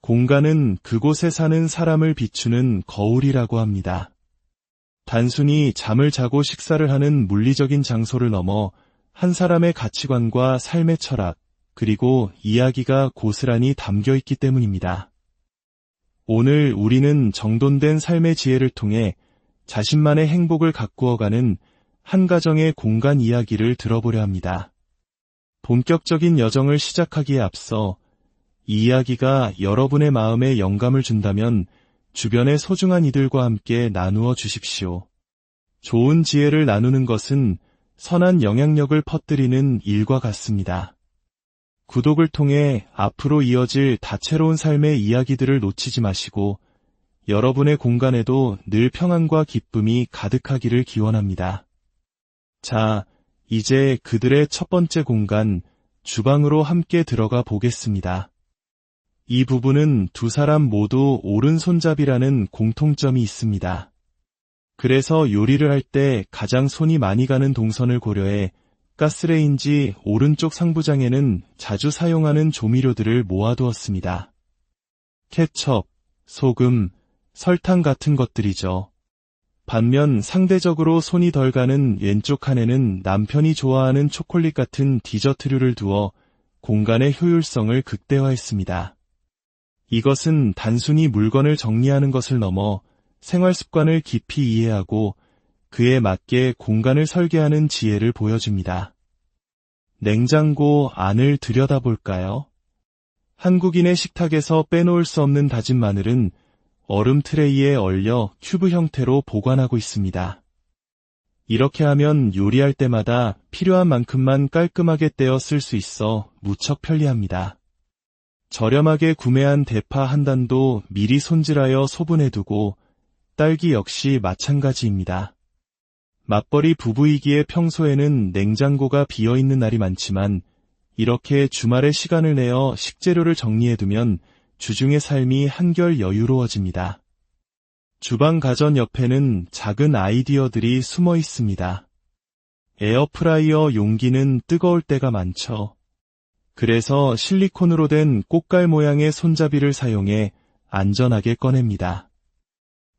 공간은 그곳에 사는 사람을 비추는 거울이라고 합니다. 단순히 잠을 자고 식사를 하는 물리적인 장소를 넘어 한 사람의 가치관과 삶의 철학, 그리고 이야기가 고스란히 담겨 있기 때문입니다. 오늘 우리는 정돈된 삶의 지혜를 통해 자신만의 행복을 가꾸어가는 한 가정의 공간 이야기를 들어보려 합니다. 본격적인 여정을 시작하기에 앞서 이 이야기가 여러분의 마음에 영감을 준다면 주변의 소중한 이들과 함께 나누어 주십시오. 좋은 지혜를 나누는 것은 선한 영향력을 퍼뜨리는 일과 같습니다. 구독을 통해 앞으로 이어질 다채로운 삶의 이야기들을 놓치지 마시고 여러분의 공간에도 늘 평안과 기쁨이 가득하기를 기원합니다. 자, 이제 그들의 첫 번째 공간, 주방으로 함께 들어가 보겠습니다. 이 부부는 두 사람 모두 오른손잡이라는 공통점이 있습니다. 그래서 요리를 할 때 가장 손이 많이 가는 동선을 고려해 가스레인지 오른쪽 상부장에는 자주 사용하는 조미료들을 모아두었습니다. 케첩, 소금, 설탕 같은 것들이죠. 반면 상대적으로 손이 덜 가는 왼쪽 칸에는 남편이 좋아하는 초콜릿 같은 디저트류를 두어 공간의 효율성을 극대화했습니다. 이것은 단순히 물건을 정리하는 것을 넘어 생활 습관을 깊이 이해하고 그에 맞게 공간을 설계하는 지혜를 보여줍니다. 냉장고 안을 들여다볼까요? 한국인의 식탁에서 빼놓을 수 없는 다진 마늘은 얼음 트레이에 얼려 큐브 형태로 보관하고 있습니다. 이렇게 하면 요리할 때마다 필요한 만큼만 깔끔하게 떼어 쓸 수 있어 무척 편리합니다. 저렴하게 구매한 대파 한 단도 미리 손질하여 소분해두고 딸기 역시 마찬가지입니다. 맞벌이 부부이기에 평소에는 냉장고가 비어있는 날이 많지만 이렇게 주말에 시간을 내어 식재료를 정리해두면 주중의 삶이 한결 여유로워집니다. 주방 가전 옆에는 작은 아이디어들이 숨어 있습니다. 에어프라이어 용기는 뜨거울 때가 많죠. 그래서 실리콘으로 된 꽃갈 모양의 손잡이를 사용해 안전하게 꺼냅니다.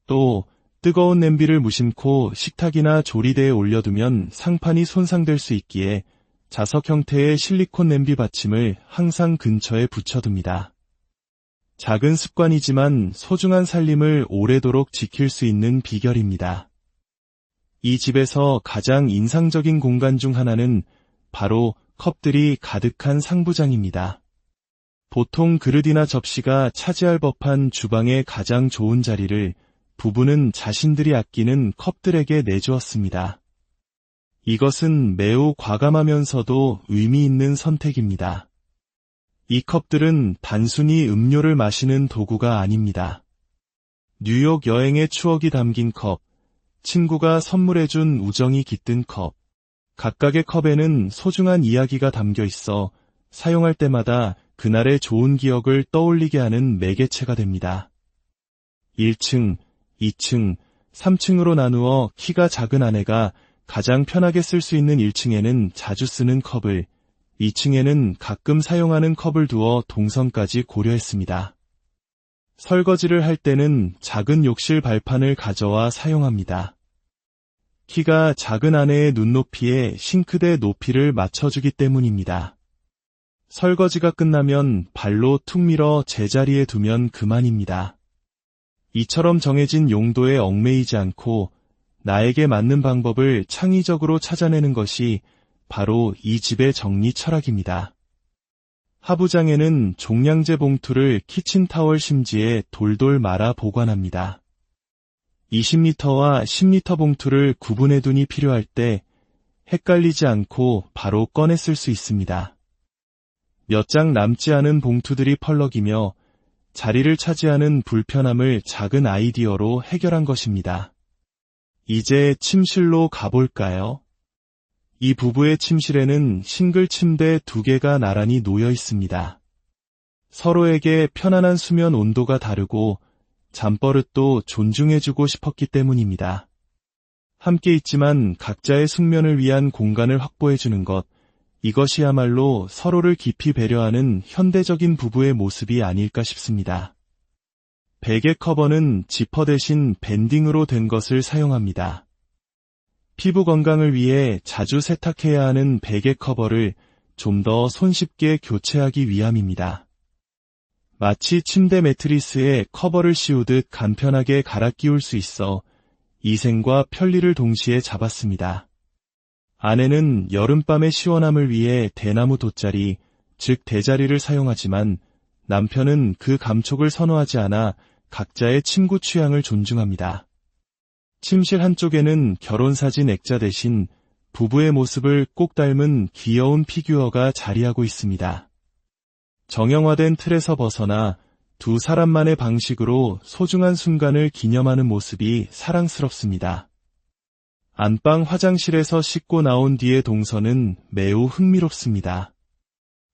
또 뜨거운 냄비를 무심코 식탁이나 조리대에 올려두면 상판이 손상될 수 있기에 자석 형태의 실리콘 냄비 받침을 항상 근처에 붙여둡니다. 작은 습관이지만 소중한 살림을 오래도록 지킬 수 있는 비결입니다. 이 집에서 가장 인상적인 공간 중 하나는 바로 컵들이 가득한 상부장입니다. 보통 그릇이나 접시가 차지할 법한 주방의 가장 좋은 자리를 부부는 자신들이 아끼는 컵들에게 내주었습니다. 이것은 매우 과감하면서도 의미 있는 선택입니다. 이 컵들은 단순히 음료를 마시는 도구가 아닙니다. 뉴욕 여행의 추억이 담긴 컵, 친구가 선물해준 우정이 깃든 컵, 각각의 컵에는 소중한 이야기가 담겨 있어 사용할 때마다 그날의 좋은 기억을 떠올리게 하는 매개체가 됩니다. 1층, 2층, 3층으로 나누어 키가 작은 아내가 가장 편하게 쓸 수 있는 1층에는 자주 쓰는 컵을, 2층에는 가끔 사용하는 컵을 두어 동선까지 고려했습니다. 설거지를 할 때는 작은 욕실 발판을 가져와 사용합니다. 키가 작은 아내의 눈높이에 싱크대 높이를 맞춰주기 때문입니다. 설거지가 끝나면 발로 툭 밀어 제자리에 두면 그만입니다. 이처럼 정해진 용도에 얽매이지 않고 나에게 맞는 방법을 창의적으로 찾아내는 것이 바로 이 집의 정리 철학입니다. 하부장에는 종량제 봉투를 키친타월 심지에 돌돌 말아 보관합니다. 20리터와 10리터 봉투를 구분해 둔이 필요할 때 헷갈리지 않고 바로 꺼내 쓸 수 있습니다. 몇 장 남지 않은 봉투들이 펄럭이며 자리를 차지하는 불편함을 작은 아이디어로 해결한 것입니다. 이제 침실로 가볼까요? 이 부부의 침실에는 싱글 침대 2개가 나란히 놓여 있습니다. 서로에게 편안한 수면 온도가 다르고 잠버릇도 존중해주고 싶었기 때문입니다. 함께 있지만 각자의 숙면을 위한 공간을 확보해주는 것, 이것이야말로 서로를 깊이 배려하는 현대적인 부부의 모습이 아닐까 싶습니다. 베개 커버는 지퍼 대신 밴딩으로 된 것을 사용합니다. 피부 건강을 위해 자주 세탁해야 하는 베개 커버를 좀 더 손쉽게 교체하기 위함입니다. 마치 침대 매트리스에 커버를 씌우듯 간편하게 갈아 끼울 수 있어 위생과 편리를 동시에 잡았습니다. 아내는 여름밤의 시원함을 위해 대나무 돗자리, 즉 대자리를 사용하지만 남편은 그 감촉을 선호하지 않아 각자의 침구 취향을 존중합니다. 침실 한쪽에는 결혼사진 액자 대신 부부의 모습을 꼭 닮은 귀여운 피규어가 자리하고 있습니다. 정형화된 틀에서 벗어나 두 사람만의 방식으로 소중한 순간을 기념하는 모습이 사랑스럽습니다. 안방 화장실에서 씻고 나온 뒤의 동선은 매우 흥미롭습니다.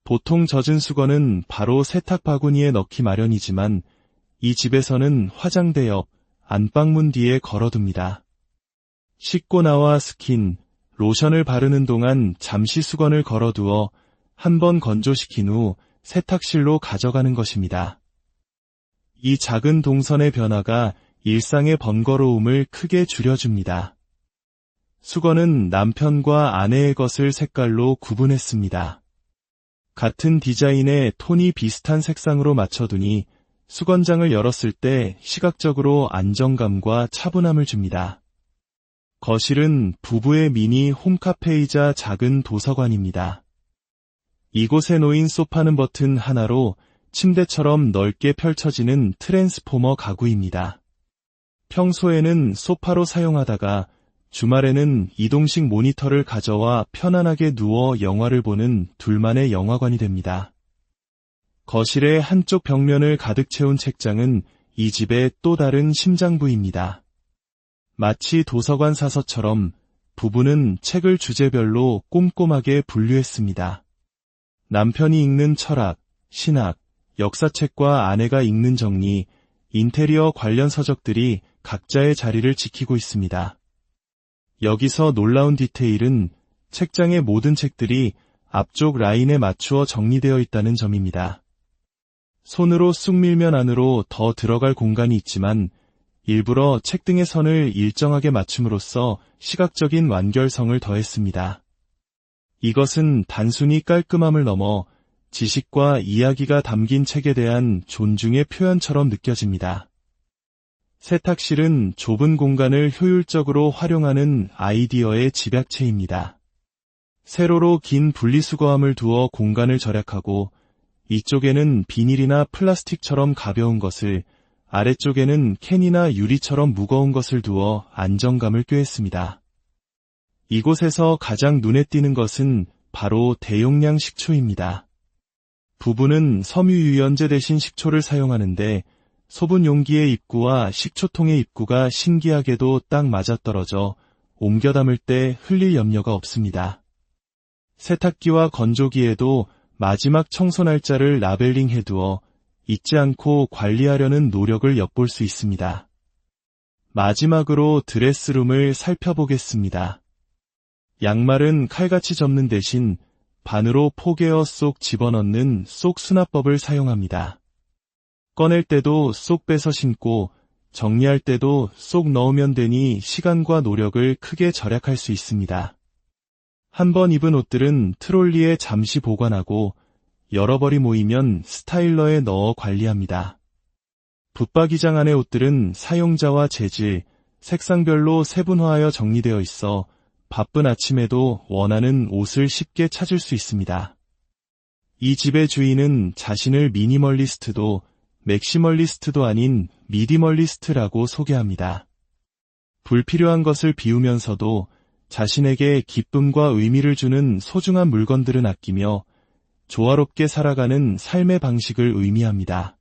보통 젖은 수건은 바로 세탁 바구니에 넣기 마련이지만 이 집에서는 화장대 옆 안방문 뒤에 걸어둡니다. 씻고 나와 스킨, 로션을 바르는 동안 잠시 수건을 걸어두어 한 번 건조시킨 후 세탁실로 가져가는 것입니다. 이 작은 동선의 변화가 일상의 번거로움을 크게 줄여줍니다. 수건은 남편과 아내의 것을 색깔로 구분했습니다. 같은 디자인의 톤이 비슷한 색상으로 맞춰두니 수건장을 열었을 때 시각적으로 안정감과 차분함을 줍니다. 거실은 부부의 미니 홈카페이자 작은 도서관입니다. 이곳에 놓인 소파는 버튼 하나로 침대처럼 넓게 펼쳐지는 트랜스포머 가구입니다. 평소에는 소파로 사용하다가 주말에는 이동식 모니터를 가져와 편안하게 누워 영화를 보는 둘만의 영화관이 됩니다. 거실의 한쪽 벽면을 가득 채운 책장은 이 집의 또 다른 심장부입니다. 마치 도서관 사서처럼 부부는 책을 주제별로 꼼꼼하게 분류했습니다. 남편이 읽는 철학, 신학, 역사책과 아내가 읽는 정리, 인테리어 관련 서적들이 각자의 자리를 지키고 있습니다. 여기서 놀라운 디테일은 책장의 모든 책들이 앞쪽 라인에 맞추어 정리되어 있다는 점입니다. 손으로 쑥 밀면 안으로 더 들어갈 공간이 있지만 일부러 책등의 선을 일정하게 맞춤으로써 시각적인 완결성을 더했습니다. 이것은 단순히 깔끔함을 넘어 지식과 이야기가 담긴 책에 대한 존중의 표현처럼 느껴집니다. 세탁실은 좁은 공간을 효율적으로 활용하는 아이디어의 집약체입니다. 세로로 긴 분리수거함을 두어 공간을 절약하고 이쪽에는 비닐이나 플라스틱처럼 가벼운 것을, 아래쪽에는 캔이나 유리처럼 무거운 것을 두어 안정감을 꾀했습니다. 이곳에서 가장 눈에 띄는 것은 바로 대용량 식초입니다. 부부는 섬유유연제 대신 식초를 사용하는데 소분 용기의 입구와 식초통의 입구가 신기하게도 딱 맞아떨어져 옮겨 담을 때 흘릴 염려가 없습니다. 세탁기와 건조기에도 마지막 청소 날짜를 라벨링 해두어 잊지 않고 관리하려는 노력을 엿볼 수 있습니다. 마지막으로 드레스룸을 살펴보겠습니다. 양말은 칼같이 접는 대신 반으로 포개어 쏙 집어넣는 쏙 수납법을 사용합니다. 꺼낼 때도 쏙 빼서 신고 정리할 때도 쏙 넣으면 되니 시간과 노력을 크게 절약할 수 있습니다. 한번 입은 옷들은 트롤리에 잠시 보관하고 여러 벌이 모이면 스타일러에 넣어 관리합니다. 붙박이장 안의 옷들은 사용자와 재질, 색상별로 세분화하여 정리되어 있어 바쁜 아침에도 원하는 옷을 쉽게 찾을 수 있습니다. 이 집의 주인은 자신을 미니멀리스트도 맥시멀리스트도 아닌 미디멀리스트라고 소개합니다. 불필요한 것을 비우면서도 자신에게 기쁨과 의미를 주는 소중한 물건들은 아끼며 조화롭게 살아가는 삶의 방식을 의미합니다.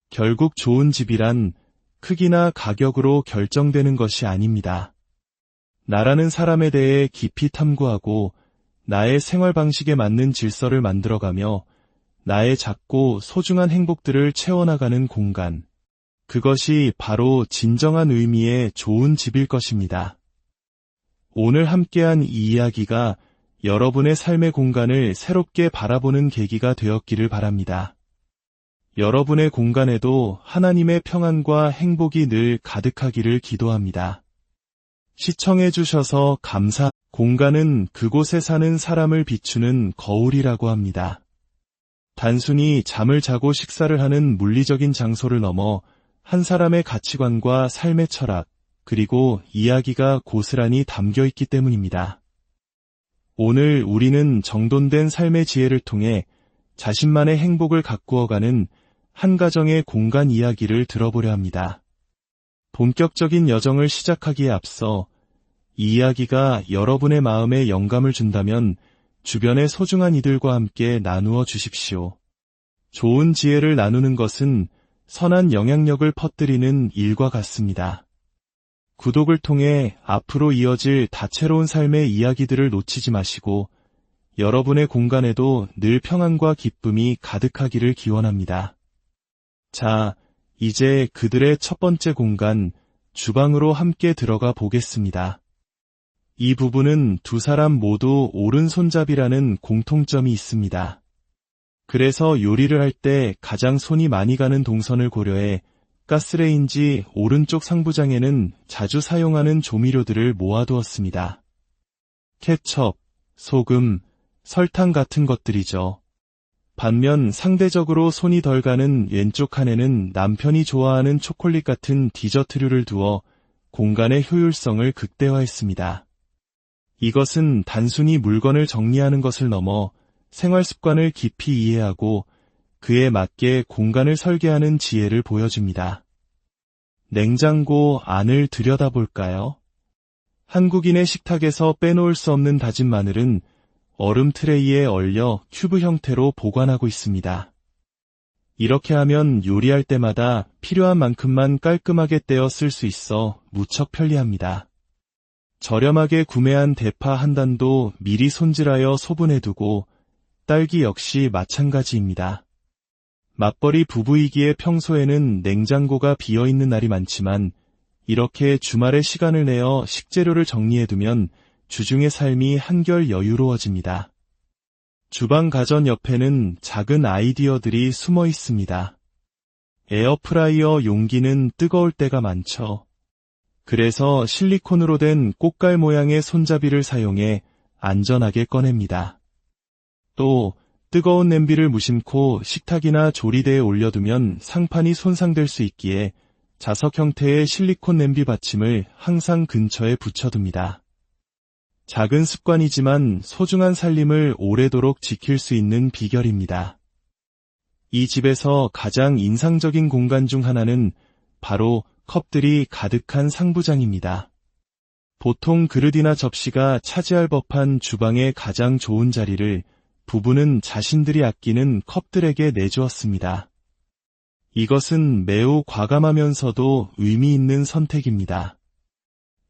결국 좋은 집이란 크기나 가격으로 결정되는 것이 아닙니다. 나라는 사람에 대해 깊이 탐구하고 나의 생활 방식에 맞는 질서를 만들어가며 나의 작고 소중한 행복들을 채워나가는 공간. 그것이 바로 진정한 의미의 좋은 집일 것입니다. 오늘 함께한 이 이야기가 여러분의 삶의 공간을 새롭게 바라보는 계기가 되었기를 바랍니다. 여러분의 공간에도 하나님의 평안과 행복이 늘 가득하기를 기도합니다. 시청해 주셔서 공간은 그곳에 사는 사람을 비추는 거울이라고 합니다. 단순히 잠을 자고 식사를 하는 물리적인 장소를 넘어 한 사람의 가치관과 삶의 철학, 그리고 이야기가 고스란히 담겨 있기 때문입니다. 오늘 우리는 정돈된 삶의 지혜를 통해 자신만의 행복을 가꾸어가는 한 가정의 공간 이야기를 들어보려 합니다. 본격적인 여정을 시작하기에 앞서 이 이야기가 여러분의 마음에 영감을 준다면 주변의 소중한 이들과 함께 나누어 주십시오. 좋은 지혜를 나누는 것은 선한 영향력을 퍼뜨리는 일과 같습니다. 구독을 통해 앞으로 이어질 다채로운 삶의 이야기들을 놓치지 마시고 여러분의 공간에도 늘 평안과 기쁨이 가득하기를 기원합니다. 자, 이제 그들의 첫 번째 공간, 주방으로 함께 들어가 보겠습니다. 이 부부는 두 사람 모두 오른손잡이라는 공통점이 있습니다. 그래서 요리를 할 때 가장 손이 많이 가는 동선을 고려해 가스레인지 오른쪽 상부장에는 자주 사용하는 조미료들을 모아두었습니다. 케첩, 소금, 설탕 같은 것들이죠. 반면 상대적으로 손이 덜 가는 왼쪽 칸에는 남편이 좋아하는 초콜릿 같은 디저트류를 두어 공간의 효율성을 극대화했습니다. 이것은 단순히 물건을 정리하는 것을 넘어 생활 습관을 깊이 이해하고 그에 맞게 공간을 설계하는 지혜를 보여줍니다. 냉장고 안을 들여다볼까요? 한국인의 식탁에서 빼놓을 수 없는 다진 마늘은 얼음 트레이에 얼려 큐브 형태로 보관하고 있습니다. 이렇게 하면 요리할 때마다 필요한 만큼만 깔끔하게 떼어 쓸 수 있어 무척 편리합니다. 저렴하게 구매한 대파 한 단도 미리 손질하여 소분해두고 딸기 역시 마찬가지입니다. 맞벌이 부부이기에 평소에는 냉장고가 비어있는 날이 많지만 이렇게 주말에 시간을 내어 식재료를 정리해두면 주중의 삶이 한결 여유로워집니다. 주방 가전 옆에는 작은 아이디어들이 숨어 있습니다. 에어프라이어 용기는 뜨거울 때가 많죠. 그래서 실리콘으로 된 꽃갈 모양의 손잡이를 사용해 안전하게 꺼냅니다. 또 뜨거운 냄비를 무심코 식탁이나 조리대에 올려두면 상판이 손상될 수 있기에 자석 형태의 실리콘 냄비 받침을 항상 근처에 붙여둡니다. 작은 습관이지만 소중한 살림을 오래도록 지킬 수 있는 비결입니다. 이 집에서 가장 인상적인 공간 중 하나는 바로 컵들이 가득한 상부장입니다. 보통 그릇이나 접시가 차지할 법한 주방의 가장 좋은 자리를 부부는 자신들이 아끼는 컵들에게 내주었습니다. 이것은 매우 과감하면서도 의미 있는 선택입니다.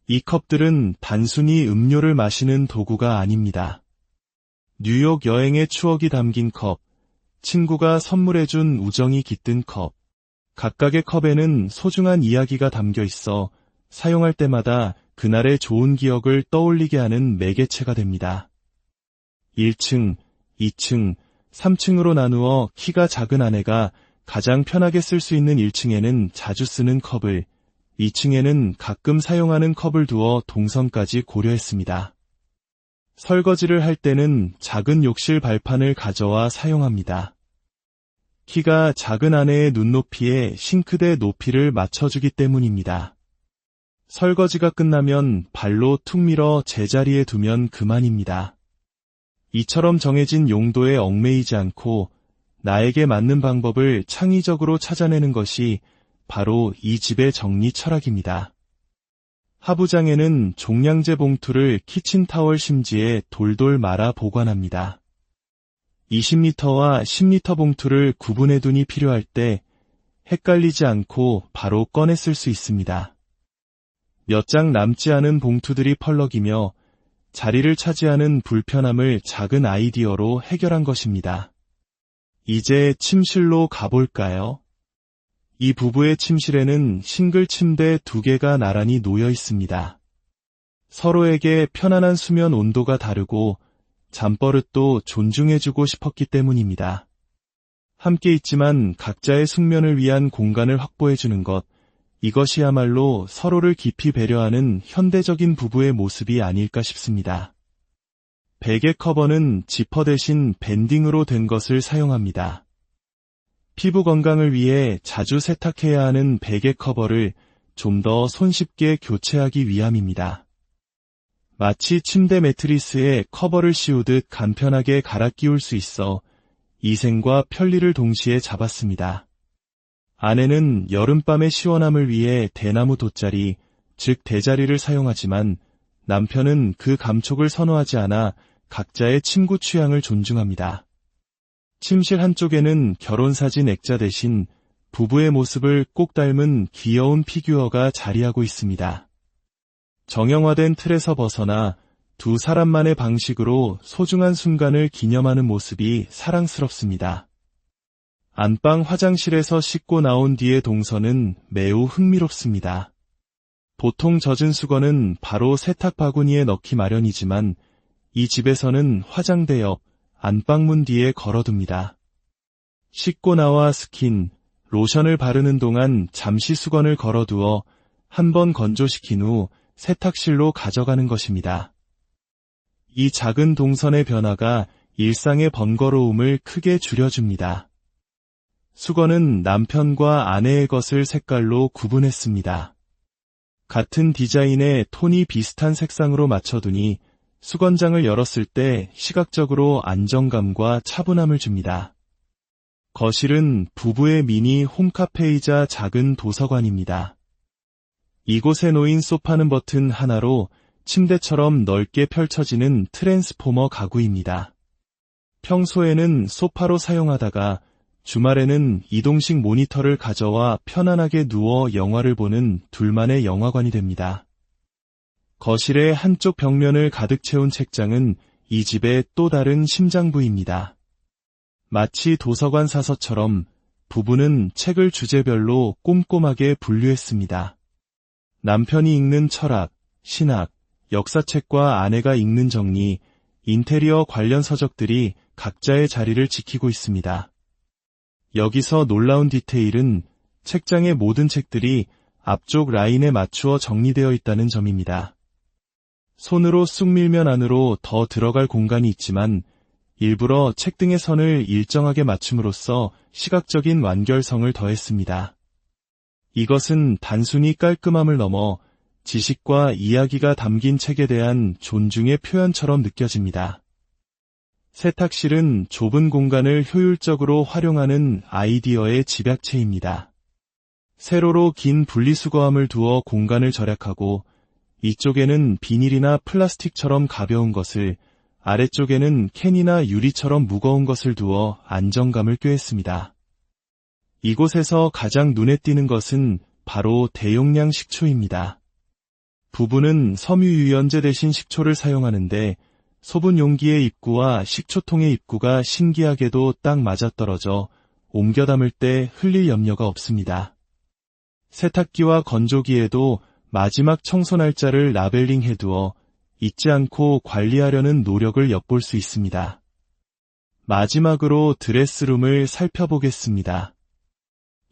이 컵들은 단순히 음료를 마시는 도구가 아닙니다. 뉴욕 여행의 추억이 담긴 컵, 친구가 선물해준 우정이 깃든 컵, 각각의 컵에는 소중한 이야기가 담겨 있어 사용할 때마다 그날의 좋은 기억을 떠올리게 하는 매개체가 됩니다. 1층, 2층, 3층으로 나누어 키가 작은 아내가 가장 편하게 쓸 수 있는 1층에는 자주 쓰는 컵을, 2층에는 가끔 사용하는 컵을 두어 동선까지 고려했습니다. 설거지를 할 때는 작은 욕실 발판을 가져와 사용합니다. 키가 작은 아내의 눈높이에 싱크대 높이를 맞춰주기 때문입니다. 설거지가 끝나면 발로 툭 밀어 제자리에 두면 그만입니다. 이처럼 정해진 용도에 얽매이지 않고 나에게 맞는 방법을 창의적으로 찾아내는 것이 바로 이 집의 정리 철학입니다. 하부장에는 종량제 봉투를 키친타월 심지에 돌돌 말아 보관합니다. 20리터와 10리터 봉투를 구분해 둔이 필요할 때 헷갈리지 않고 바로 꺼내 쓸 수 있습니다. 몇 장 남지 않은 봉투들이 펄럭이며 자리를 차지하는 불편함을 작은 아이디어로 해결한 것입니다. 이제 침실로 가볼까요? 이 부부의 침실에는 싱글 침대 2개가 나란히 놓여 있습니다. 서로에게 편안한 수면 온도가 다르고 잠버릇도 존중해주고 싶었기 때문입니다. 함께 있지만 각자의 숙면을 위한 공간을 확보해주는 것, 이것이야말로 서로를 깊이 배려하는 현대적인 부부의 모습이 아닐까 싶습니다. 베개 커버는 지퍼 대신 밴딩으로 된 것을 사용합니다. 피부 건강을 위해 자주 세탁해야 하는 베개 커버를 좀 더 손쉽게 교체하기 위함입니다. 마치 침대 매트리스에 커버를 씌우듯 간편하게 갈아 끼울 수 있어 위생과 편리를 동시에 잡았습니다. 아내는 여름밤의 시원함을 위해 대나무 돗자리, 즉 대자리를 사용하지만 남편은 그 감촉을 선호하지 않아 각자의 침구 취향을 존중합니다. 침실 한쪽에는 결혼사진 액자 대신 부부의 모습을 꼭 닮은 귀여운 피규어가 자리하고 있습니다. 정형화된 틀에서 벗어나 두 사람만의 방식으로 소중한 순간을 기념하는 모습이 사랑스럽습니다. 안방 화장실에서 씻고 나온 뒤의 동선은 매우 흥미롭습니다. 보통 젖은 수건은 바로 세탁 바구니에 넣기 마련이지만 이 집에서는 화장대 옆 안방문 뒤에 걸어둡니다. 씻고 나와 스킨, 로션을 바르는 동안 잠시 수건을 걸어두어 한 번 건조시킨 후 세탁실로 가져가는 것입니다. 이 작은 동선의 변화가 일상의 번거로움을 크게 줄여줍니다. 수건은 남편과 아내의 것을 색깔로 구분했습니다. 같은 디자인의 톤이 비슷한 색상으로 맞춰두니 수건장을 열었을 때 시각적으로 안정감과 차분함을 줍니다. 거실은 부부의 미니 홈카페이자 작은 도서관입니다. 이곳에 놓인 소파는 버튼 하나로 침대처럼 넓게 펼쳐지는 트랜스포머 가구입니다. 평소에는 소파로 사용하다가 주말에는 이동식 모니터를 가져와 편안하게 누워 영화를 보는 둘만의 영화관이 됩니다. 거실의 한쪽 벽면을 가득 채운 책장은 이 집의 또 다른 심장부입니다. 마치 도서관 사서처럼 부부는 책을 주제별로 꼼꼼하게 분류했습니다. 남편이 읽는 철학, 신학, 역사책과 아내가 읽는 정리, 인테리어 관련 서적들이 각자의 자리를 지키고 있습니다. 여기서 놀라운 디테일은 책장의 모든 책들이 앞쪽 라인에 맞추어 정리되어 있다는 점입니다. 손으로 쑥 밀면 안으로 더 들어갈 공간이 있지만 일부러 책등의 선을 일정하게 맞춤으로써 시각적인 완결성을 더했습니다. 이것은 단순히 깔끔함을 넘어 지식과 이야기가 담긴 책에 대한 존중의 표현처럼 느껴집니다. 세탁실은 좁은 공간을 효율적으로 활용하는 아이디어의 집약체입니다. 세로로 긴 분리수거함을 두어 공간을 절약하고 이쪽에는 비닐이나 플라스틱처럼 가벼운 것을, 아래쪽에는 캔이나 유리처럼 무거운 것을 두어 안정감을 꾀했습니다. 이곳에서 가장 눈에 띄는 것은 바로 대용량 식초입니다. 부부는 섬유유연제 대신 식초를 사용하는데 소분 용기의 입구와 식초통의 입구가 신기하게도 딱 맞아떨어져 옮겨 담을 때 흘릴 염려가 없습니다. 세탁기와 건조기에도 마지막 청소 날짜를 라벨링 해두어 잊지 않고 관리하려는 노력을 엿볼 수 있습니다. 마지막으로 드레스룸을 살펴보겠습니다.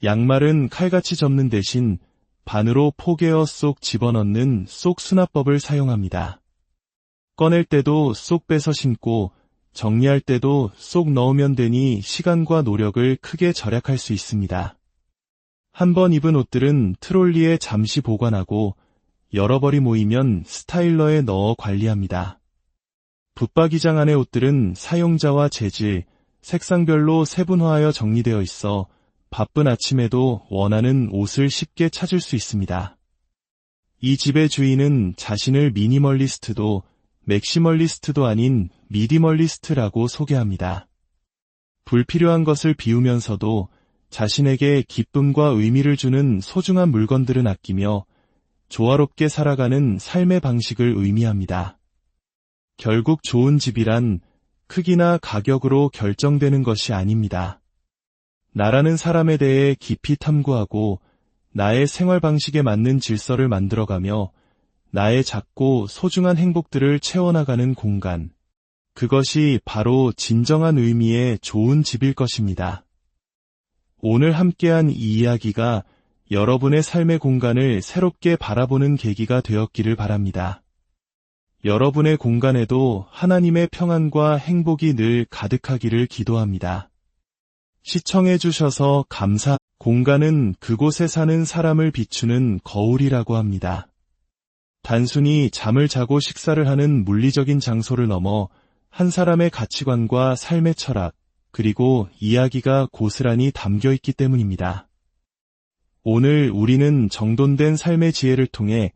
양말은 칼같이 접는 대신 반으로 포개어 쏙 집어넣는 쏙 수납법을 사용합니다. 꺼낼 때도 쏙 빼서 신고 정리할 때도 쏙 넣으면 되니 시간과 노력을 크게 절약할 수 있습니다. 한 번 입은 옷들은 트롤리에 잠시 보관하고 여러 벌이 모이면 스타일러에 넣어 관리합니다. 붙박이장 안의 옷들은 사용자와 재질, 색상별로 세분화하여 정리되어 있어 바쁜 아침에도 원하는 옷을 쉽게 찾을 수 있습니다. 이 집의 주인은 자신을 미니멀리스트도 맥시멀리스트도 아닌 미디멀리스트라고 소개합니다. 불필요한 것을 비우면서도 자신에게 기쁨과 의미를 주는 소중한 물건들은 아끼며 조화롭게 살아가는 삶의 방식을 의미합니다. 결국 좋은 집이란 크기나 가격으로 결정되는 것이 아닙니다. 나라는 사람에 대해 깊이 탐구하고 나의 생활 방식에 맞는 질서를 만들어가며 나의 작고 소중한 행복들을 채워나가는 공간, 그것이 바로 진정한 의미의 좋은 집일 것입니다. 오늘 함께한 이 이야기가 여러분의 삶의 공간을 새롭게 바라보는 계기가 되었기를 바랍니다. 여러분의 공간에도 하나님의 평안과 행복이 늘 가득하기를 기도합니다. 시청해 주셔서 공간은 그곳에 사는 사람을 비추는 거울이라고 합니다. 단순히 잠을 자고 식사를 하는 물리적인 장소를 넘어 한 사람의 가치관과 삶의 철학, 그리고 이야기가 고스란히 담겨 있기 때문입니다. 오늘 우리는 정돈된 삶의 지혜를 통해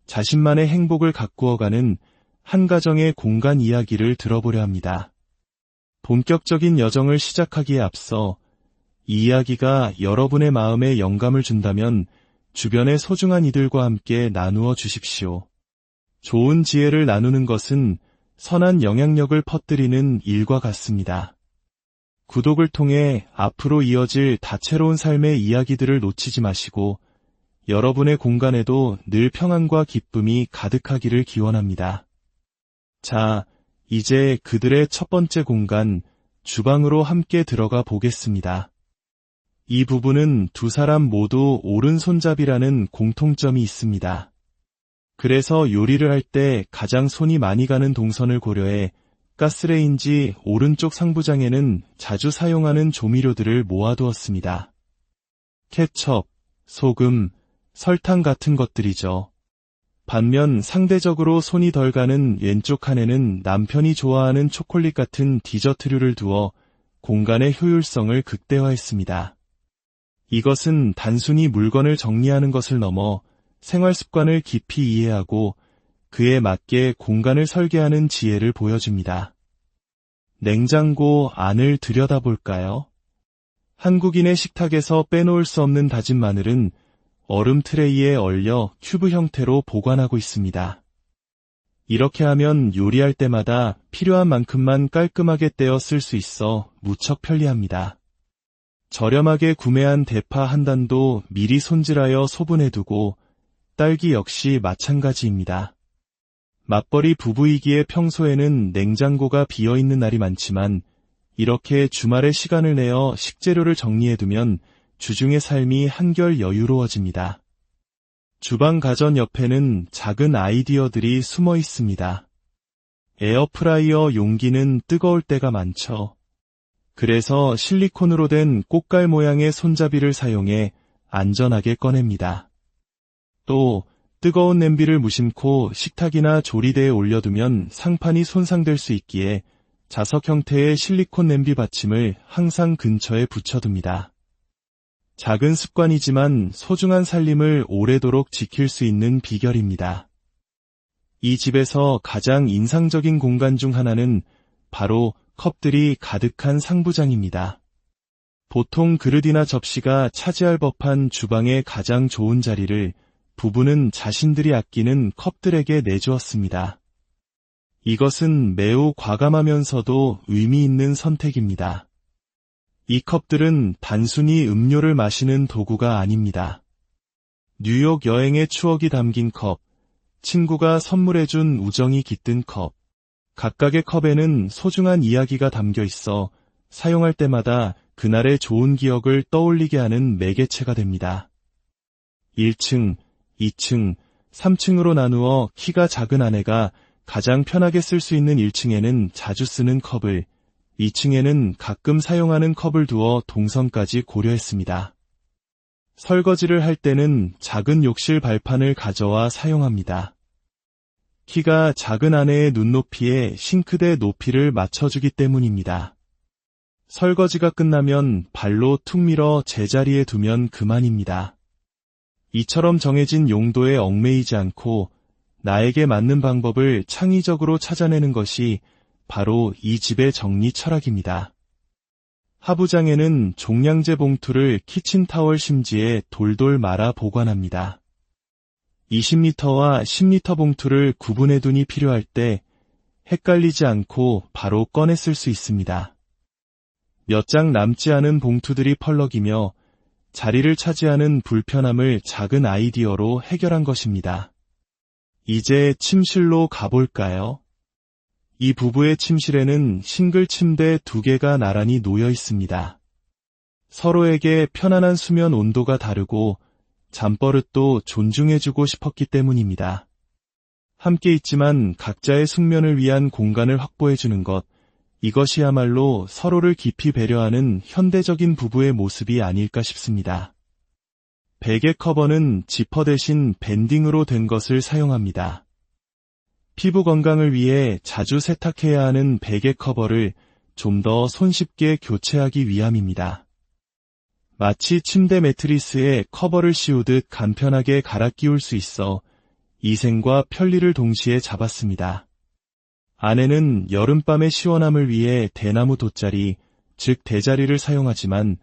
자신만의 행복을 가꾸어가는 한 가정의 공간 이야기를 들어보려 합니다. 본격적인 여정을 시작하기에 앞서 이 이야기가 여러분의 마음에 영감을 준다면 주변의 소중한 이들과 함께 나누어 주십시오. 좋은 지혜를 나누는 것은 선한 영향력을 퍼뜨리는 일과 같습니다. 구독을 통해 앞으로 이어질 다채로운 삶의 이야기들을 놓치지 마시고 여러분의 공간에도 늘 평안과 기쁨이 가득하기를 기원합니다. 자, 이제 그들의 첫 번째 공간, 주방으로 함께 들어가 보겠습니다. 이 부부는 두 사람 모두 오른손잡이라는 공통점이 있습니다. 그래서 요리를 할 때 가장 손이 많이 가는 동선을 고려해 가스레인지 오른쪽 상부장에는 자주 사용하는 조미료들을 모아두었습니다. 케첩, 소금, 설탕 같은 것들이죠. 반면 상대적으로 손이 덜 가는 왼쪽 칸에는 남편이 좋아하는 초콜릿 같은 디저트류를 두어 공간의 효율성을 극대화했습니다. 이것은 단순히 물건을 정리하는 것을 넘어 생활 습관을 깊이 이해하고 그에 맞게 공간을 설계하는 지혜를 보여줍니다. 냉장고 안을 들여다볼까요? 한국인의 식탁에서 빼놓을 수 없는 다진 마늘은 얼음 트레이에 얼려 큐브 형태로 보관하고 있습니다. 이렇게 하면 요리할 때마다 필요한 만큼만 깔끔하게 떼어 쓸 수 있어 무척 편리합니다. 저렴하게 구매한 대파 한 단도 미리 손질하여 소분해두고 딸기 역시 마찬가지입니다. 맞벌이 부부이기에 평소에는 냉장고가 비어있는 날이 많지만 이렇게 주말에 시간을 내어 식재료를 정리해두면 주중의 삶이 한결 여유로워집니다. 주방 가전 옆에는 작은 아이디어들이 숨어 있습니다. 에어프라이어 용기는 뜨거울 때가 많죠. 그래서 실리콘으로 된 꽃갈 모양의 손잡이를 사용해 안전하게 꺼냅니다. 또 뜨거운 냄비를 무심코 식탁이나 조리대에 올려두면 상판이 손상될 수 있기에 자석 형태의 실리콘 냄비 받침을 항상 근처에 붙여둡니다. 작은 습관이지만 소중한 살림을 오래도록 지킬 수 있는 비결입니다. 이 집에서 가장 인상적인 공간 중 하나는 바로 컵들이 가득한 상부장입니다. 보통 그릇이나 접시가 차지할 법한 주방의 가장 좋은 자리를 부부는 자신들이 아끼는 컵들에게 내주었습니다. 이것은 매우 과감하면서도 의미 있는 선택입니다. 이 컵들은 단순히 음료를 마시는 도구가 아닙니다. 뉴욕 여행의 추억이 담긴 컵, 친구가 선물해준 우정이 깃든 컵, 각각의 컵에는 소중한 이야기가 담겨 있어 사용할 때마다 그날의 좋은 기억을 떠올리게 하는 매개체가 됩니다. 1층, 2층, 3층으로 나누어 키가 작은 아내가 가장 편하게 쓸 수 있는 1층에는 자주 쓰는 컵을, 2층에는 가끔 사용하는 컵을 두어 동선까지 고려했습니다. 설거지를 할 때는 작은 욕실 발판을 가져와 사용합니다. 키가 작은 아내의 눈높이에 싱크대 높이를 맞춰주기 때문입니다. 설거지가 끝나면 발로 툭 밀어 제자리에 두면 그만입니다. 이처럼 정해진 용도에 얽매이지 않고 나에게 맞는 방법을 창의적으로 찾아내는 것이 바로 이 집의 정리 철학입니다. 하부장에는 종량제 봉투를 키친타월 심지에 돌돌 말아 보관합니다. 20리터와 10리터 봉투를 구분해 두니 필요할 때 헷갈리지 않고 바로 꺼내 쓸 수 있습니다. 몇 장 남지 않은 봉투들이 펄럭이며 자리를 차지하는 불편함을 작은 아이디어로 해결한 것입니다. 이제 침실로 가볼까요? 이 부부의 침실에는 싱글 침대 2개가 나란히 놓여 있습니다. 서로에게 편안한 수면 온도가 다르고 잠버릇도 존중해주고 싶었기 때문입니다. 함께 있지만 각자의 숙면을 위한 공간을 확보해주는 것, 이것이야말로 서로를 깊이 배려하는 현대적인 부부의 모습이 아닐까 싶습니다. 베개 커버는 지퍼 대신 밴딩으로 된 것을 사용합니다. 피부 건강을 위해 자주 세탁해야 하는 베개 커버를 좀 더 손쉽게 교체하기 위함입니다. 마치 침대 매트리스에 커버를 씌우듯 간편하게 갈아 끼울 수 있어 위생과 편리를 동시에 잡았습니다. 아내는 여름밤의 시원함을 위해 대나무 돗자리, 즉 대자리를 사용하지만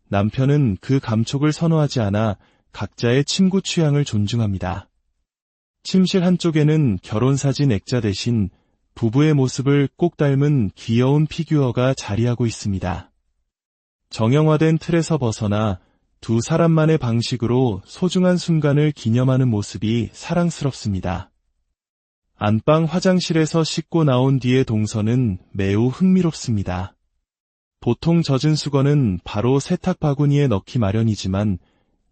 남편은 그 감촉을 선호하지 않아 각자의 침구 취향을 존중합니다. 침실 한쪽에는 결혼사진 액자 대신 부부의 모습을 꼭 닮은 귀여운 피규어가 자리하고 있습니다. 정형화된 틀에서 벗어나 두 사람만의 방식으로 소중한 순간을 기념하는 모습이 사랑스럽습니다. 안방 화장실에서 씻고 나온 뒤의 동선은 매우 흥미롭습니다. 보통 젖은 수건은 바로 세탁 바구니에 넣기 마련이지만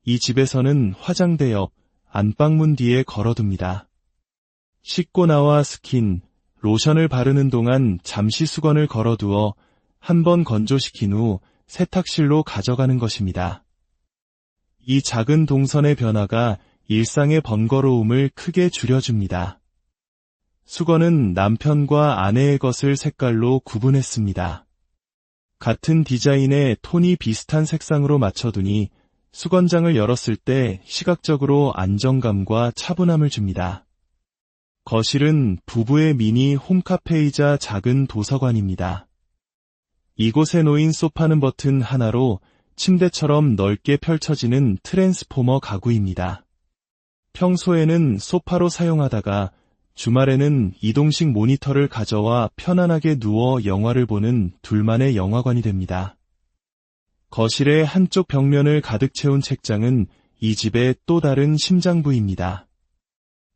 이 집에서는 화장대 옆 안방문 뒤에 걸어둡니다. 씻고 나와 스킨, 로션을 바르는 동안 잠시 수건을 걸어두어 한번 건조시킨 후 세탁실로 가져가는 것입니다. 이 작은 동선의 변화가 일상의 번거로움을 크게 줄여줍니다. 수건은 남편과 아내의 것을 색깔로 구분했습니다. 같은 디자인의 톤이 비슷한 색상으로 맞춰두니 수건장을 열었을 때 시각적으로 안정감과 차분함을 줍니다. 거실은 부부의 미니 홈카페이자 작은 도서관입니다. 이곳에 놓인 소파는 버튼 하나로 침대처럼 넓게 펼쳐지는 트랜스포머 가구입니다. 평소에는 소파로 사용하다가 주말에는 이동식 모니터를 가져와 편안하게 누워 영화를 보는 둘만의 영화관이 됩니다. 거실의 한쪽 벽면을 가득 채운 책장은 이 집의 또 다른 심장부입니다.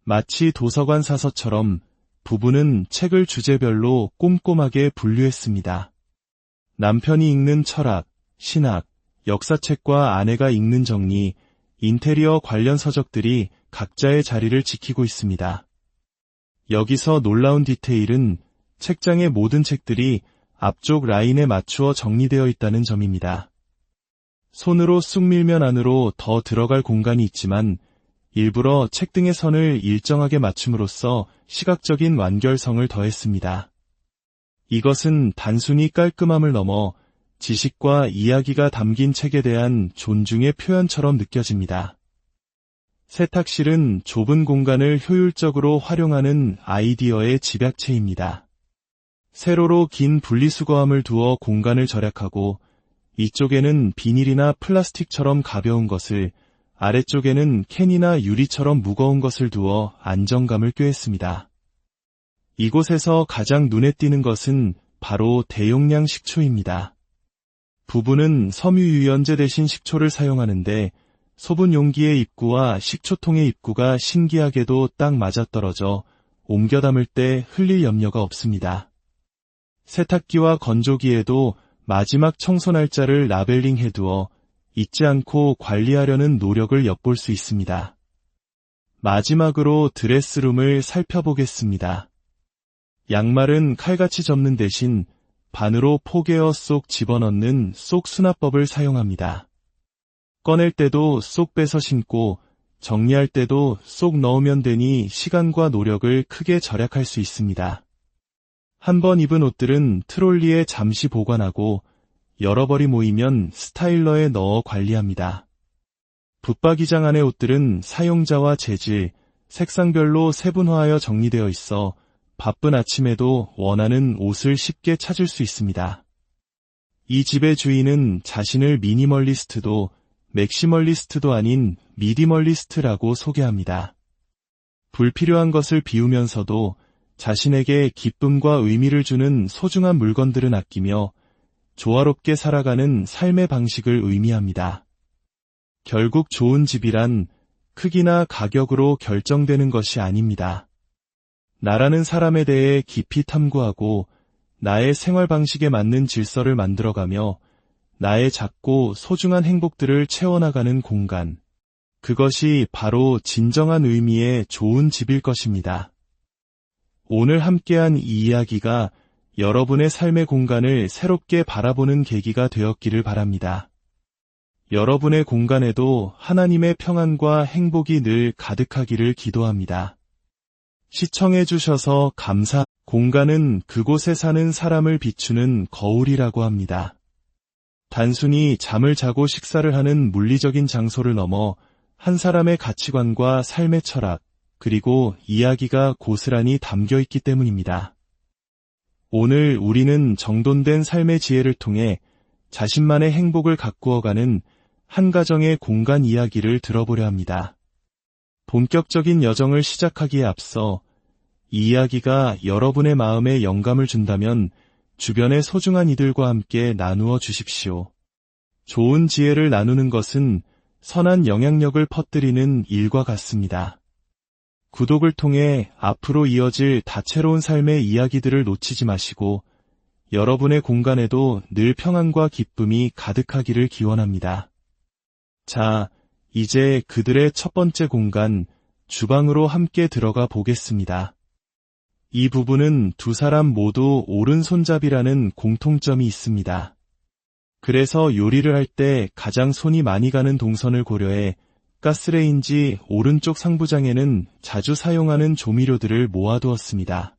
마치 도서관 사서처럼 부부는 책을 주제별로 꼼꼼하게 분류했습니다. 남편이 읽는 철학, 신학, 역사책과 아내가 읽는 정리, 인테리어 관련 서적들이 각자의 자리를 지키고 있습니다. 여기서 놀라운 디테일은 책장의 모든 책들이 앞쪽 라인에 맞추어 정리되어 있다는 점입니다. 손으로 쑥 밀면 안으로 더 들어갈 공간이 있지만 일부러 책등의 선을 일정하게 맞춤으로써 시각적인 완결성을 더했습니다. 이것은 단순히 깔끔함을 넘어 지식과 이야기가 담긴 책에 대한 존중의 표현처럼 느껴집니다. 세탁실은 좁은 공간을 효율적으로 활용하는 아이디어의 집약체입니다. 세로로 긴 분리수거함을 두어 공간을 절약하고 이쪽에는 비닐이나 플라스틱처럼 가벼운 것을, 아래쪽에는 캔이나 유리처럼 무거운 것을 두어 안정감을 꾀했습니다. 이곳에서 가장 눈에 띄는 것은 바로 대용량 식초입니다. 부부는 섬유유연제 대신 식초를 사용하는데 소분 용기의 입구와 식초통의 입구가 신기하게도 딱 맞아떨어져 옮겨 담을 때 흘릴 염려가 없습니다. 세탁기와 건조기에도 마지막 청소 날짜를 라벨링 해두어 잊지 않고 관리하려는 노력을 엿볼 수 있습니다. 마지막으로 드레스룸을 살펴보겠습니다. 양말은 칼같이 접는 대신 반으로 포개어 쏙 집어넣는 쏙 수납법을 사용합니다. 꺼낼 때도 쏙 빼서 신고 정리할 때도 쏙 넣으면 되니 시간과 노력을 크게 절약할 수 있습니다. 한번 입은 옷들은 트롤리에 잠시 보관하고 여러 벌이 모이면 스타일러에 넣어 관리합니다. 붙박이장 안의 옷들은 사용자와 재질, 색상별로 세분화하여 정리되어 있어 바쁜 아침에도 원하는 옷을 쉽게 찾을 수 있습니다. 이 집의 주인은 자신을 미니멀리스트도 맥시멀리스트도 아닌 미디멀리스트라고 소개합니다. 불필요한 것을 비우면서도 자신에게 기쁨과 의미를 주는 소중한 물건들은 아끼며 조화롭게 살아가는 삶의 방식을 의미합니다. 결국 좋은 집이란 크기나 가격으로 결정되는 것이 아닙니다. 나라는 사람에 대해 깊이 탐구하고 나의 생활 방식에 맞는 질서를 만들어가며 나의 작고 소중한 행복들을 채워나가는 공간. 그것이 바로 진정한 의미의 좋은 집일 것입니다. 오늘 함께한 이 이야기가 여러분의 삶의 공간을 새롭게 바라보는 계기가 되었기를 바랍니다. 여러분의 공간에도 하나님의 평안과 행복이 늘 가득하기를 기도합니다. 시청해주셔서 공간은 그곳에 사는 사람을 비추는 거울이라고 합니다. 단순히 잠을 자고 식사를 하는 물리적인 장소를 넘어 한 사람의 가치관과 삶의 철학, 그리고 이야기가 고스란히 담겨 있기 때문입니다. 오늘 우리는 정돈된 삶의 지혜를 통해 자신만의 행복을 가꾸어가는 한 가정의 공간 이야기를 들어보려 합니다. 본격적인 여정을 시작하기에 앞서 이 이야기가 여러분의 마음에 영감을 준다면 주변의 소중한 이들과 함께 나누어 주십시오. 좋은 지혜를 나누는 것은 선한 영향력을 퍼뜨리는 일과 같습니다. 구독을 통해 앞으로 이어질 다채로운 삶의 이야기들을 놓치지 마시고 여러분의 공간에도 늘 평안과 기쁨이 가득하기를 기원합니다. 자, 이제 그들의 첫 번째 공간, 주방으로 함께 들어가 보겠습니다. 이 부부는 두 사람 모두 오른손잡이라는 공통점이 있습니다. 그래서 요리를 할 때 가장 손이 많이 가는 동선을 고려해 가스레인지 오른쪽 상부장에는 자주 사용하는 조미료들을 모아두었습니다.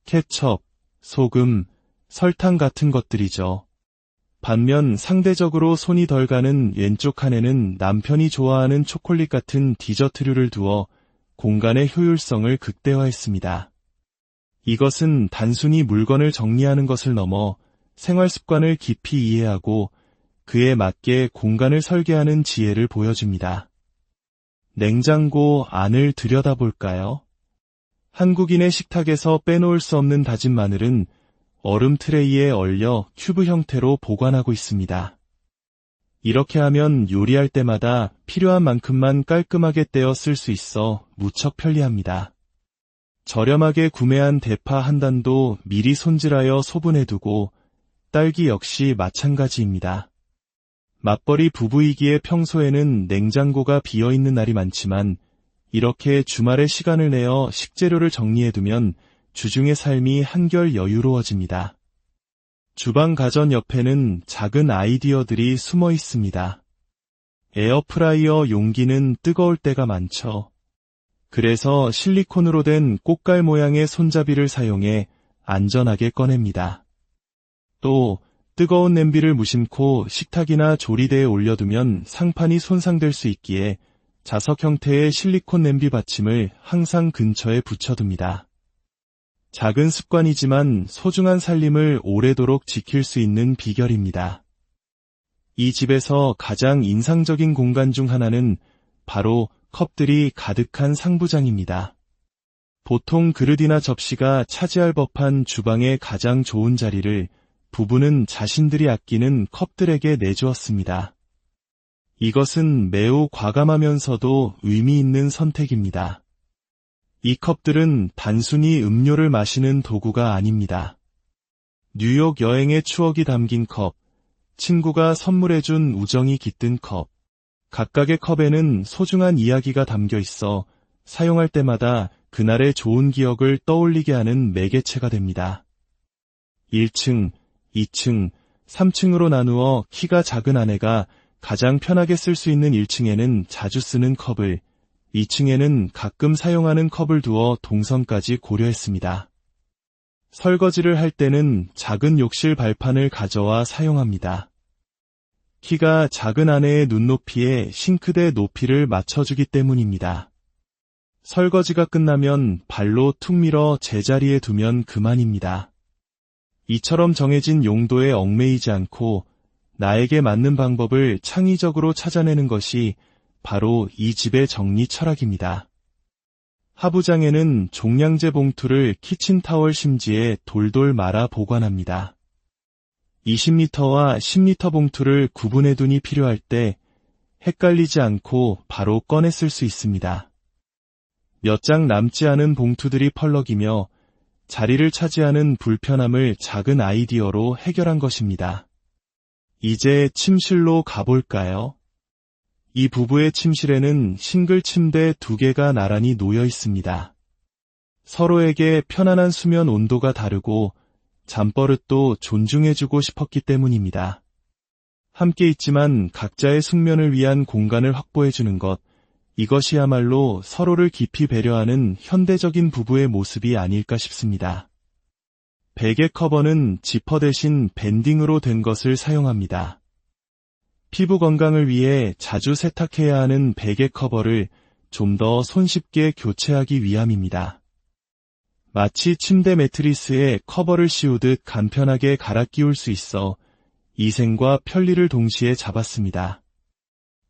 케첩, 소금, 설탕 같은 것들이죠. 반면 상대적으로 손이 덜 가는 왼쪽 칸에는 남편이 좋아하는 초콜릿 같은 디저트류를 두어 공간의 효율성을 극대화했습니다. 이것은 단순히 물건을 정리하는 것을 넘어 생활 습관을 깊이 이해하고 그에 맞게 공간을 설계하는 지혜를 보여줍니다. 냉장고 안을 들여다볼까요? 한국인의 식탁에서 빼놓을 수 없는 다진 마늘은 얼음 트레이에 얼려 큐브 형태로 보관하고 있습니다. 이렇게 하면 요리할 때마다 필요한 만큼만 깔끔하게 떼어 쓸 수 있어 무척 편리합니다. 저렴하게 구매한 대파 한 단도 미리 손질하여 소분해두고 딸기 역시 마찬가지입니다. 맞벌이 부부이기에 평소에는 냉장고가 비어있는 날이 많지만 이렇게 주말에 시간을 내어 식재료를 정리해두면 주중의 삶이 한결 여유로워집니다. 주방 가전 옆에는 작은 아이디어들이 숨어 있습니다. 에어프라이어 용기는 뜨거울 때가 많죠. 그래서 실리콘으로 된 꽃갈 모양의 손잡이를 사용해 안전하게 꺼냅니다. 또 뜨거운 냄비를 무심코 식탁이나 조리대에 올려두면 상판이 손상될 수 있기에 자석 형태의 실리콘 냄비 받침을 항상 근처에 붙여둡니다. 작은 습관이지만 소중한 살림을 오래도록 지킬 수 있는 비결입니다. 이 집에서 가장 인상적인 공간 중 하나는 바로 컵들이 가득한 상부장입니다. 보통 그릇이나 접시가 차지할 법한 주방의 가장 좋은 자리를 부부는 자신들이 아끼는 컵들에게 내주었습니다. 이것은 매우 과감하면서도 의미 있는 선택입니다. 이 컵들은 단순히 음료를 마시는 도구가 아닙니다. 뉴욕 여행의 추억이 담긴 컵, 친구가 선물해준 우정이 깃든 컵, 각각의 컵에는 소중한 이야기가 담겨 있어 사용할 때마다 그날의 좋은 기억을 떠올리게 하는 매개체가 됩니다. 1층, 2층, 3층으로 나누어 키가 작은 아내가 가장 편하게 쓸 수 있는 1층에는 자주 쓰는 컵을, 2층에는 가끔 사용하는 컵을 두어 동선까지 고려했습니다. 설거지를 할 때는 작은 욕실 발판을 가져와 사용합니다. 키가 작은 아내의 눈높이에 싱크대 높이를 맞춰주기 때문입니다. 설거지가 끝나면 발로 툭 밀어 제자리에 두면 그만입니다. 이처럼 정해진 용도에 얽매이지 않고 나에게 맞는 방법을 창의적으로 찾아내는 것이 바로 이 집의 정리 철학입니다. 하부장에는 종량제 봉투를 키친타월 심지에 돌돌 말아 보관합니다. 20리터와 10리터 봉투를 구분해 두니 필요할 때 헷갈리지 않고 바로 꺼내 쓸 수 있습니다. 몇 장 남지 않은 봉투들이 펄럭이며 자리를 차지하는 불편함을 작은 아이디어로 해결한 것입니다. 이제 침실로 가볼까요? 이 부부의 침실에는 싱글 침대 2개가 나란히 놓여 있습니다. 서로에게 편안한 수면 온도가 다르고 잠버릇도 존중해주고 싶었기 때문입니다. 함께 있지만 각자의 숙면을 위한 공간을 확보해주는 것, 이것이야말로 서로를 깊이 배려하는 현대적인 부부의 모습이 아닐까 싶습니다. 베개 커버는 지퍼 대신 밴딩으로 된 것을 사용합니다. 피부 건강을 위해 자주 세탁해야 하는 베개 커버를 좀 더 손쉽게 교체하기 위함입니다. 마치 침대 매트리스에 커버를 씌우듯 간편하게 갈아 끼울 수 있어 위생과 편리를 동시에 잡았습니다.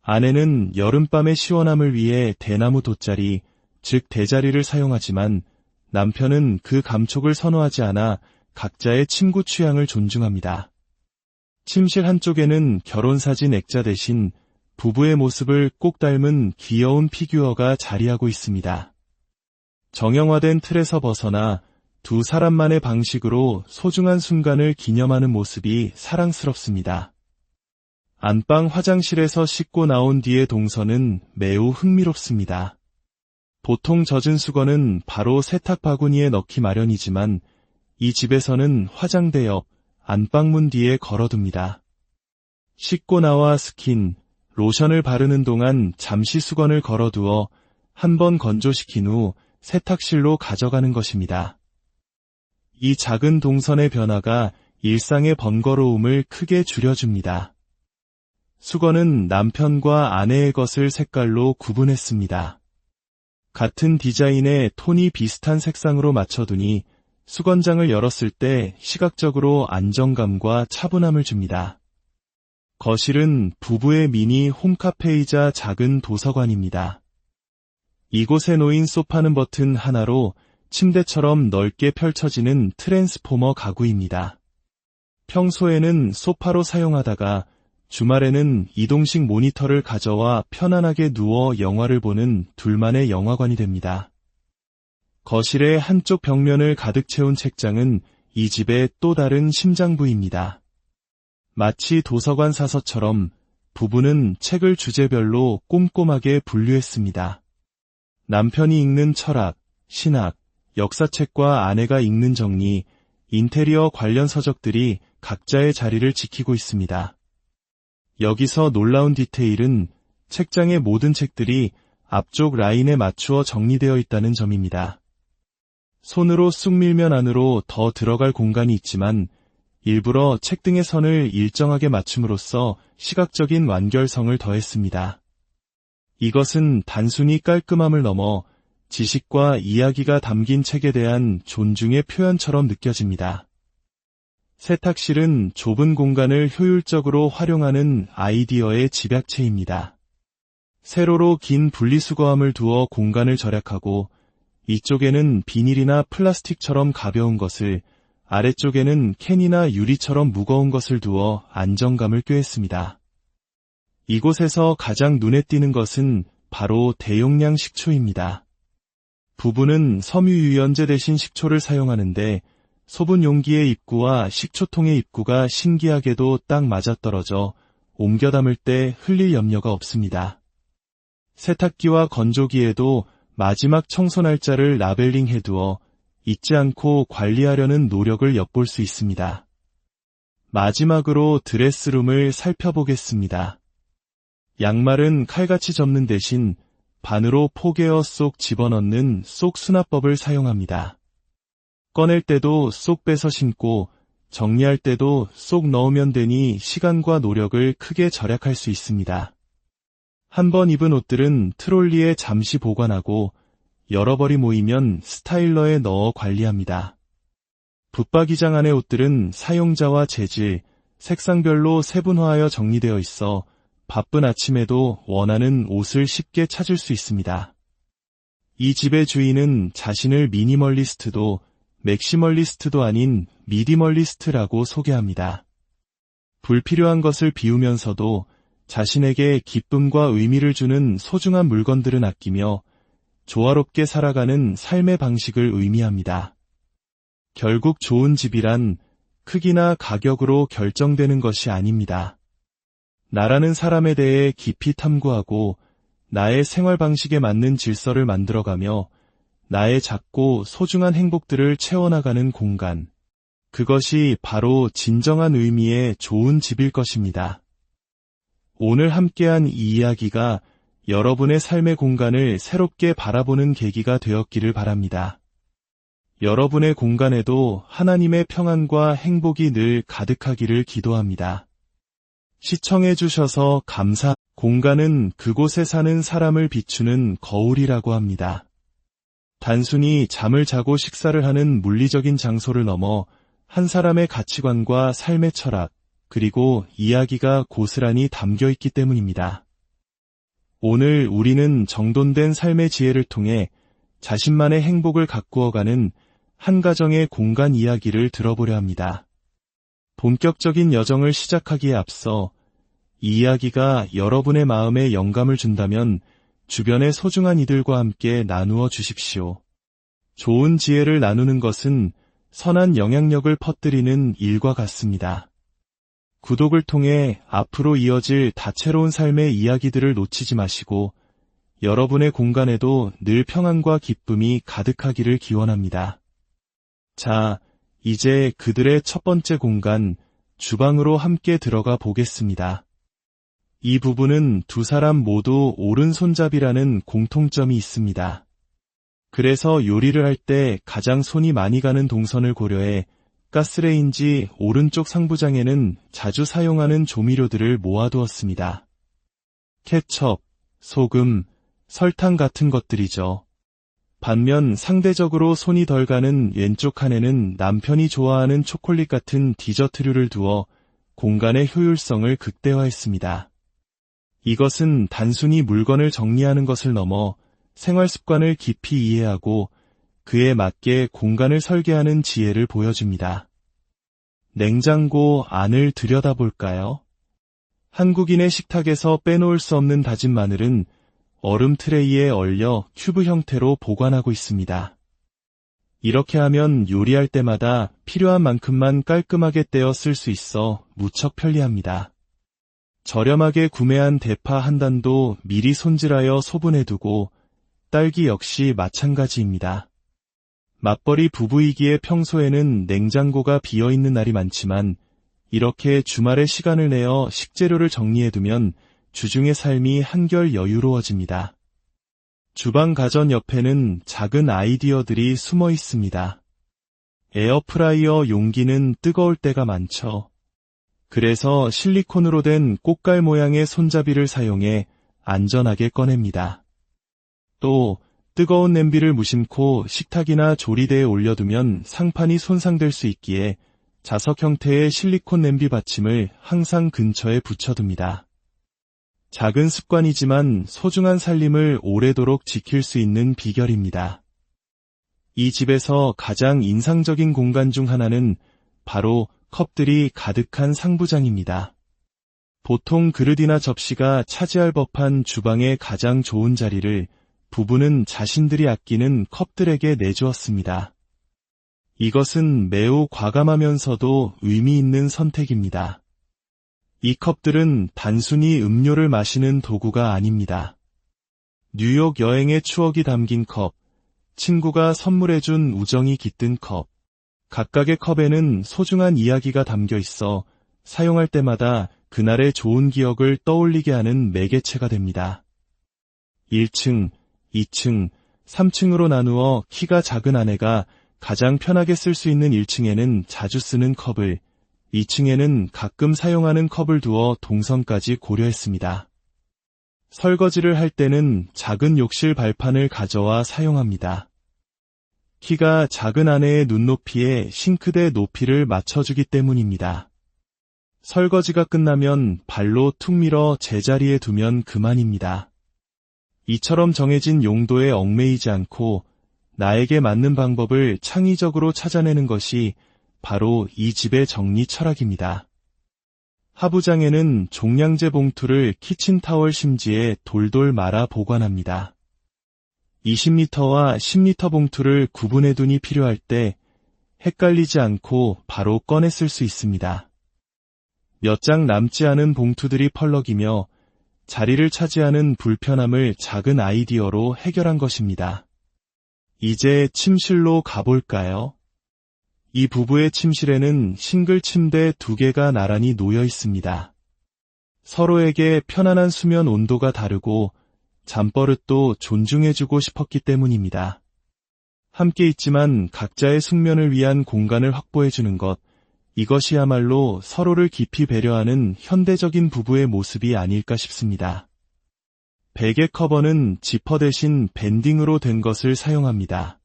아내는 여름밤의 시원함을 위해 대나무 돗자리, 즉 대자리를 사용하지만 남편은 그 감촉을 선호하지 않아 각자의 침구 취향을 존중합니다. 침실 한쪽에는 결혼사진 액자 대신 부부의 모습을 꼭 닮은 귀여운 피규어가 자리하고 있습니다. 정형화된 틀에서 벗어나 두 사람만의 방식으로 소중한 순간을 기념하는 모습이 사랑스럽습니다. 안방 화장실에서 씻고 나온 뒤의 동선은 매우 흥미롭습니다. 보통 젖은 수건은 바로 세탁 바구니에 넣기 마련이지만 이 집에서는 화장대 옆 안방문 뒤에 걸어둡니다. 씻고 나와 스킨, 로션을 바르는 동안 잠시 수건을 걸어두어 한번 건조시킨 후 세탁실로 가져가는 것입니다. 이 작은 동선의 변화가 일상의 번거로움을 크게 줄여줍니다. 수건은 남편과 아내의 것을 색깔로 구분했습니다. 같은 디자인의 톤이 비슷한 색상으로 맞춰두니 수건장을 열었을 때 시각적으로 안정감과 차분함을 줍니다. 거실은 부부의 미니 홈카페이자 작은 도서관입니다. 이곳에 놓인 소파는 버튼 하나로 침대처럼 넓게 펼쳐지는 트랜스포머 가구입니다. 평소에는 소파로 사용하다가 주말에는 이동식 모니터를 가져와 편안하게 누워 영화를 보는 둘만의 영화관이 됩니다. 거실의 한쪽 벽면을 가득 채운 책장은 이 집의 또 다른 심장부입니다. 마치 도서관 사서처럼 부부는 책을 주제별로 꼼꼼하게 분류했습니다. 남편이 읽는 철학, 신학, 역사책과 아내가 읽는 정리, 인테리어 관련 서적들이 각자의 자리를 지키고 있습니다. 여기서 놀라운 디테일은 책장의 모든 책들이 앞쪽 라인에 맞추어 정리되어 있다는 점입니다. 손으로 쑥 밀면 안으로 더 들어갈 공간이 있지만 일부러 책등의 선을 일정하게 맞춤으로써 시각적인 완결성을 더했습니다. 이것은 단순히 깔끔함을 넘어 지식과 이야기가 담긴 책에 대한 존중의 표현처럼 느껴집니다. 세탁실은 좁은 공간을 효율적으로 활용하는 아이디어의 집약체입니다. 세로로 긴 분리수거함을 두어 공간을 절약하고 이쪽에는 비닐이나 플라스틱처럼 가벼운 것을, 아래쪽에는 캔이나 유리처럼 무거운 것을 두어 안정감을 꾀했습니다. 이곳에서 가장 눈에 띄는 것은 바로 대용량 식초입니다. 부부는 섬유유연제 대신 식초를 사용하는데 소분 용기의 입구와 식초통의 입구가 신기하게도 딱 맞아떨어져 옮겨 담을 때 흘릴 염려가 없습니다. 세탁기와 건조기에도 마지막 청소 날짜를 라벨링 해두어 잊지 않고 관리하려는 노력을 엿볼 수 있습니다. 마지막으로 드레스룸을 살펴보겠습니다. 양말은 칼같이 접는 대신 반으로 포개어 쏙 집어넣는 쏙 수납법을 사용합니다. 꺼낼 때도 쏙 빼서 신고 정리할 때도 쏙 넣으면 되니 시간과 노력을 크게 절약할 수 있습니다. 한번 입은 옷들은 트롤리에 잠시 보관하고 여러 벌이 모이면 스타일러에 넣어 관리합니다. 붙박이장 안의 옷들은 사용자와 재질, 색상별로 세분화하여 정리되어 있어 바쁜 아침에도 원하는 옷을 쉽게 찾을 수 있습니다. 이 집의 주인은 자신을 미니멀리스트도 맥시멀리스트도 아닌 미디멀리스트라고 소개합니다. 불필요한 것을 비우면서도 자신에게 기쁨과 의미를 주는 소중한 물건들은 아끼며 조화롭게 살아가는 삶의 방식을 의미합니다. 결국 좋은 집이란 크기나 가격으로 결정되는 것이 아닙니다. 나라는 사람에 대해 깊이 탐구하고 나의 생활 방식에 맞는 질서를 만들어가며 나의 작고 소중한 행복들을 채워나가는 공간. 그것이 바로 진정한 의미의 좋은 집일 것입니다. 오늘 함께한 이 이야기가 여러분의 삶의 공간을 새롭게 바라보는 계기가 되었기를 바랍니다. 여러분의 공간에도 하나님의 평안과 행복이 늘 가득하기를 기도합니다. 시청해주셔서 공간은 그곳에 사는 사람을 비추는 거울이라고 합니다. 단순히 잠을 자고 식사를 하는 물리적인 장소를 넘어 한 사람의 가치관과 삶의 철학, 그리고 이야기가 고스란히 담겨 있기 때문입니다. 오늘 우리는 정돈된 삶의 지혜를 통해 자신만의 행복을 가꾸어가는 한 가정의 공간 이야기를 들어보려 합니다. 본격적인 여정을 시작하기에 앞서 이 이야기가 여러분의 마음에 영감을 준다면 주변의 소중한 이들과 함께 나누어 주십시오. 좋은 지혜를 나누는 것은 선한 영향력을 퍼뜨리는 일과 같습니다. 구독을 통해 앞으로 이어질 다채로운 삶의 이야기들을 놓치지 마시고 여러분의 공간에도 늘 평안과 기쁨이 가득하기를 기원합니다. 자, 이제 그들의 첫 번째 공간, 주방으로 함께 들어가 보겠습니다. 이 부부는 두 사람 모두 오른손잡이라는 공통점이 있습니다. 그래서 요리를 할 때 가장 손이 많이 가는 동선을 고려해 가스레인지 오른쪽 상부장에는 자주 사용하는 조미료들을 모아두었습니다. 케첩, 소금, 설탕 같은 것들이죠. 반면 상대적으로 손이 덜 가는 왼쪽 칸에는 남편이 좋아하는 초콜릿 같은 디저트류를 두어 공간의 효율성을 극대화했습니다. 이것은 단순히 물건을 정리하는 것을 넘어 생활 습관을 깊이 이해하고 그에 맞게 공간을 설계하는 지혜를 보여줍니다. 냉장고 안을 들여다볼까요? 한국인의 식탁에서 빼놓을 수 없는 다진 마늘은 얼음 트레이에 얼려 큐브 형태로 보관하고 있습니다. 이렇게 하면 요리할 때마다 필요한 만큼만 깔끔하게 떼어 쓸 수 있어 무척 편리합니다. 저렴하게 구매한 대파 한 단도 미리 손질하여 소분해두고 딸기 역시 마찬가지입니다. 맞벌이 부부이기에 평소에는 냉장고가 비어있는 날이 많지만 이렇게 주말에 시간을 내어 식재료를 정리해두면 주중의 삶이 한결 여유로워집니다. 주방 가전 옆에는 작은 아이디어들이 숨어 있습니다. 에어프라이어 용기는 뜨거울 때가 많죠. 그래서 실리콘으로 된 꽃갈 모양의 손잡이를 사용해 안전하게 꺼냅니다. 또 뜨거운 냄비를 무심코 식탁이나 조리대에 올려두면 상판이 손상될 수 있기에 자석 형태의 실리콘 냄비 받침을 항상 근처에 붙여둡니다. 작은 습관이지만 소중한 살림을 오래도록 지킬 수 있는 비결입니다. 이 집에서 가장 인상적인 공간 중 하나는 바로 컵들이 가득한 상부장입니다. 보통 그릇이나 접시가 차지할 법한 주방의 가장 좋은 자리를 부부는 자신들이 아끼는 컵들에게 내주었습니다. 이것은 매우 과감하면서도 의미 있는 선택입니다. 이 컵들은 단순히 음료를 마시는 도구가 아닙니다. 뉴욕 여행의 추억이 담긴 컵, 친구가 선물해준 우정이 깃든 컵, 각각의 컵에는 소중한 이야기가 담겨 있어 사용할 때마다 그날의 좋은 기억을 떠올리게 하는 매개체가 됩니다. 1층, 2층, 3층으로 나누어 키가 작은 아내가 가장 편하게 쓸 수 있는 1층에는 자주 쓰는 컵을, 2층에는 가끔 사용하는 컵을 두어 동선까지 고려했습니다. 설거지를 할 때는 작은 욕실 발판을 가져와 사용합니다. 키가 작은 아내의 눈높이에 싱크대 높이를 맞춰주기 때문입니다. 설거지가 끝나면 발로 툭 밀어 제자리에 두면 그만입니다. 이처럼 정해진 용도에 얽매이지 않고 나에게 맞는 방법을 창의적으로 찾아내는 것이 바로 이 집의 정리 철학입니다. 하부장에는 종량제 봉투를 키친타월 심지에 돌돌 말아 보관합니다. 20리터와 10리터 봉투를 구분해 두니 필요할 때 헷갈리지 않고 바로 꺼내 쓸 수 있습니다. 몇 장 남지 않은 봉투들이 펄럭이며 자리를 차지하는 불편함을 작은 아이디어로 해결한 것입니다. 이제 침실로 가볼까요? 이 부부의 침실에는 싱글 침대 2개가 나란히 놓여 있습니다. 서로에게 편안한 수면 온도가 다르고 잠버릇도 존중해주고 싶었기 때문입니다. 함께 있지만 각자의 숙면을 위한 공간을 확보해주는 것, 이것이야말로 서로를 깊이 배려하는 현대적인 부부의 모습이 아닐까 싶습니다. 베개 커버는 지퍼 대신 밴딩으로 된 것을 사용합니다.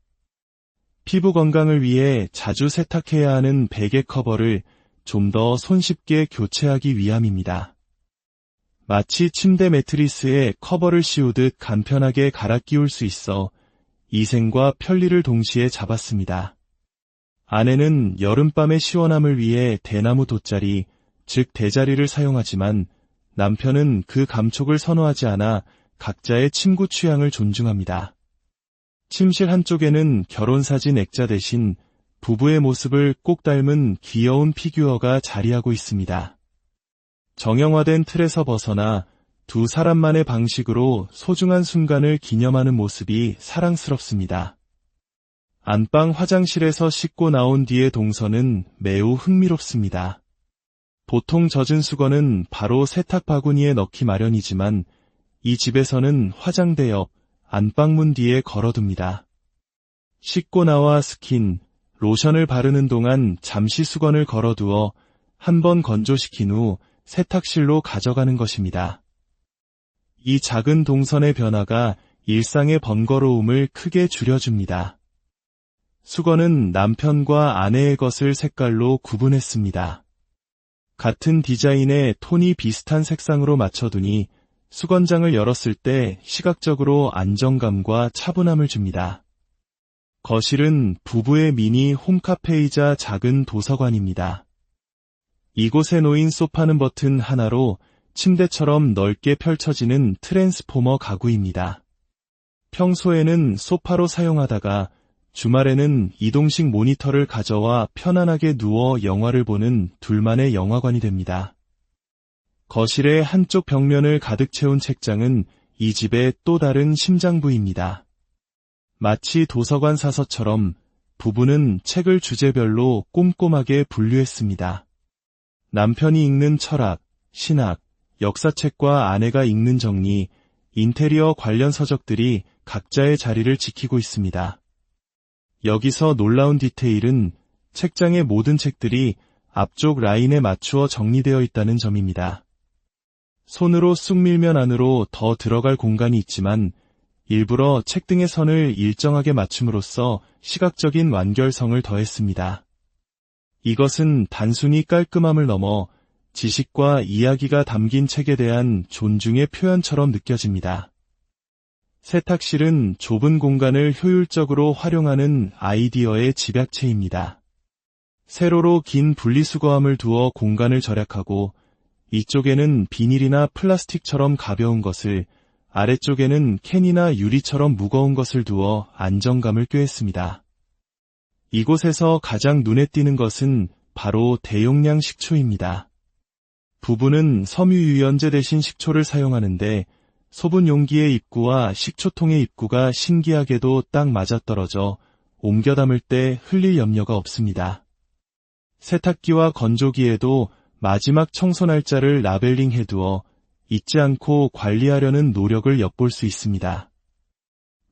피부 건강을 위해 자주 세탁해야 하는 베개 커버를 좀 더 손쉽게 교체하기 위함입니다. 마치 침대 매트리스에 커버를 씌우듯 간편하게 갈아 끼울 수 있어 위생과 편리를 동시에 잡았습니다. 아내는 여름밤의 시원함을 위해 대나무 돗자리, 즉 대자리를 사용하지만 남편은 그 감촉을 선호하지 않아 각자의 침구 취향을 존중합니다. 침실 한쪽에는 결혼사진 액자 대신 부부의 모습을 꼭 닮은 귀여운 피규어가 자리하고 있습니다. 정형화된 틀에서 벗어나 두 사람만의 방식으로 소중한 순간을 기념하는 모습이 사랑스럽습니다. 안방 화장실에서 씻고 나온 뒤의 동선은 매우 흥미롭습니다. 보통 젖은 수건은 바로 세탁 바구니에 넣기 마련이지만 이 집에서는 화장대 옆 안방문 뒤에 걸어둡니다. 씻고 나와 스킨, 로션을 바르는 동안 잠시 수건을 걸어두어 한번 건조시킨 후 세탁실로 가져가는 것입니다. 이 작은 동선의 변화가 일상의 번거로움을 크게 줄여줍니다. 수건은 남편과 아내의 것을 색깔로 구분했습니다. 같은 디자인의 톤이 비슷한 색상으로 맞춰두니 수건장을 열었을 때 시각적으로 안정감과 차분함을 줍니다. 거실은 부부의 미니 홈카페이자 작은 도서관입니다. 이곳에 놓인 소파는 버튼 하나로 침대처럼 넓게 펼쳐지는 트랜스포머 가구입니다. 평소에는 소파로 사용하다가 주말에는 이동식 모니터를 가져와 편안하게 누워 영화를 보는 둘만의 영화관이 됩니다. 거실의 한쪽 벽면을 가득 채운 책장은 이 집의 또 다른 심장부입니다. 마치 도서관 사서처럼 부부는 책을 주제별로 꼼꼼하게 분류했습니다. 남편이 읽는 철학, 신학, 역사책과 아내가 읽는 정리, 인테리어 관련 서적들이 각자의 자리를 지키고 있습니다. 여기서 놀라운 디테일은 책장의 모든 책들이 앞쪽 라인에 맞추어 정리되어 있다는 점입니다. 손으로 쑥 밀면 안으로 더 들어갈 공간이 있지만 일부러 책등의 선을 일정하게 맞춤으로써 시각적인 완결성을 더했습니다. 이것은 단순히 깔끔함을 넘어 지식과 이야기가 담긴 책에 대한 존중의 표현처럼 느껴집니다. 세탁실은 좁은 공간을 효율적으로 활용하는 아이디어의 집약체입니다. 세로로 긴 분리수거함을 두어 공간을 절약하고 이쪽에는 비닐이나 플라스틱처럼 가벼운 것을, 아래쪽에는 캔이나 유리처럼 무거운 것을 두어 안정감을 꾀했습니다. 이곳에서 가장 눈에 띄는 것은 바로 대용량 식초입니다. 부부는 섬유유연제 대신 식초를 사용하는데 소분 용기의 입구와 식초통의 입구가 신기하게도 딱 맞아떨어져 옮겨 담을 때 흘릴 염려가 없습니다. 세탁기와 건조기에도 마지막 청소 날짜를 라벨링 해두어 잊지 않고 관리하려는 노력을 엿볼 수 있습니다.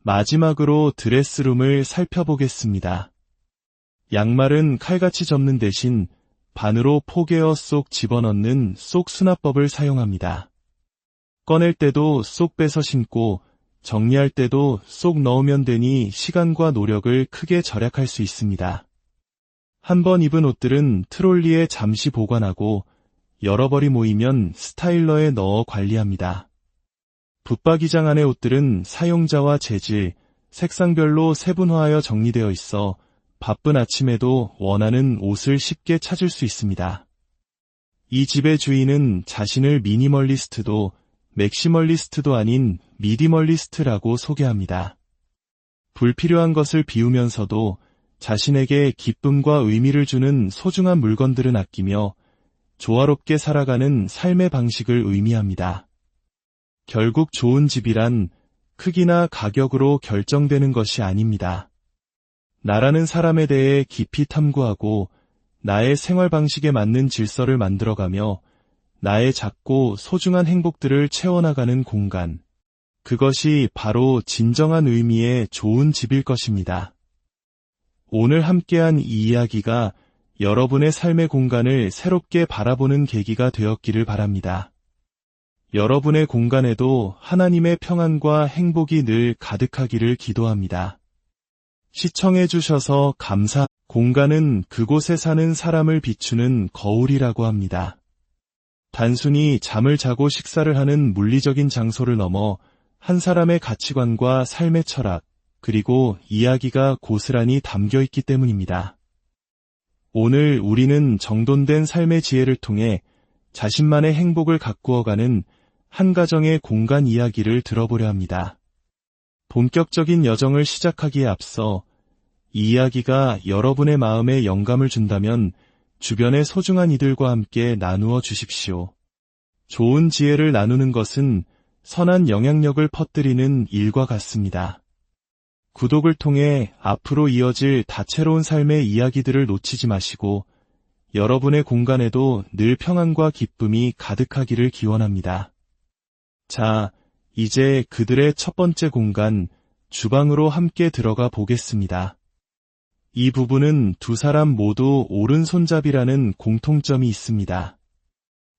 마지막으로 드레스룸을 살펴보겠습니다. 양말은 칼같이 접는 대신 반으로 포개어 쏙 집어넣는 쏙 수납법을 사용합니다. 꺼낼 때도 쏙 빼서 신고 정리할 때도 쏙 넣으면 되니 시간과 노력을 크게 절약할 수 있습니다. 한번 입은 옷들은 트롤리에 잠시 보관하고 여러 벌이 모이면 스타일러에 넣어 관리합니다. 붙박이장 안의 옷들은 사용자와 재질, 색상별로 세분화하여 정리되어 있어 바쁜 아침에도 원하는 옷을 쉽게 찾을 수 있습니다. 이 집의 주인은 자신을 미니멀리스트도 맥시멀리스트도 아닌 미디멀리스트라고 소개합니다. 불필요한 것을 비우면서도 자신에게 기쁨과 의미를 주는 소중한 물건들은 아끼며 조화롭게 살아가는 삶의 방식을 의미합니다. 결국 좋은 집이란 크기나 가격으로 결정되는 것이 아닙니다. 나라는 사람에 대해 깊이 탐구하고 나의 생활 방식에 맞는 질서를 만들어가며 나의 작고 소중한 행복들을 채워나가는 공간. 그것이 바로 진정한 의미의 좋은 집일 것입니다. 오늘 함께한 이 이야기가 여러분의 삶의 공간을 새롭게 바라보는 계기가 되었기를 바랍니다. 여러분의 공간에도 하나님의 평안과 행복이 늘 가득하기를 기도합니다. 시청해주셔서 감사. 공간은 그곳에 사는 사람을 비추는 거울이라고 합니다. 단순히 잠을 자고 식사를 하는 물리적인 장소를 넘어 한 사람의 가치관과 삶의 철학, 그리고 이야기가 고스란히 담겨 있기 때문입니다. 오늘 우리는 정돈된 삶의 지혜를 통해 자신만의 행복을 가꾸어가는 한 가정의 공간 이야기를 들어보려 합니다. 본격적인 여정을 시작하기에 앞서 이 이야기가 여러분의 마음에 영감을 준다면 주변의 소중한 이들과 함께 나누어 주십시오. 좋은 지혜를 나누는 것은 선한 영향력을 퍼뜨리는 일과 같습니다. 구독을 통해 앞으로 이어질 다채로운 삶의 이야기들을 놓치지 마시고 여러분의 공간에도 늘 평안과 기쁨이 가득하기를 기원합니다. 자, 이제 그들의 첫 번째 공간, 주방으로 함께 들어가 보겠습니다. 이 부부는 두 사람 모두 오른손잡이라는 공통점이 있습니다.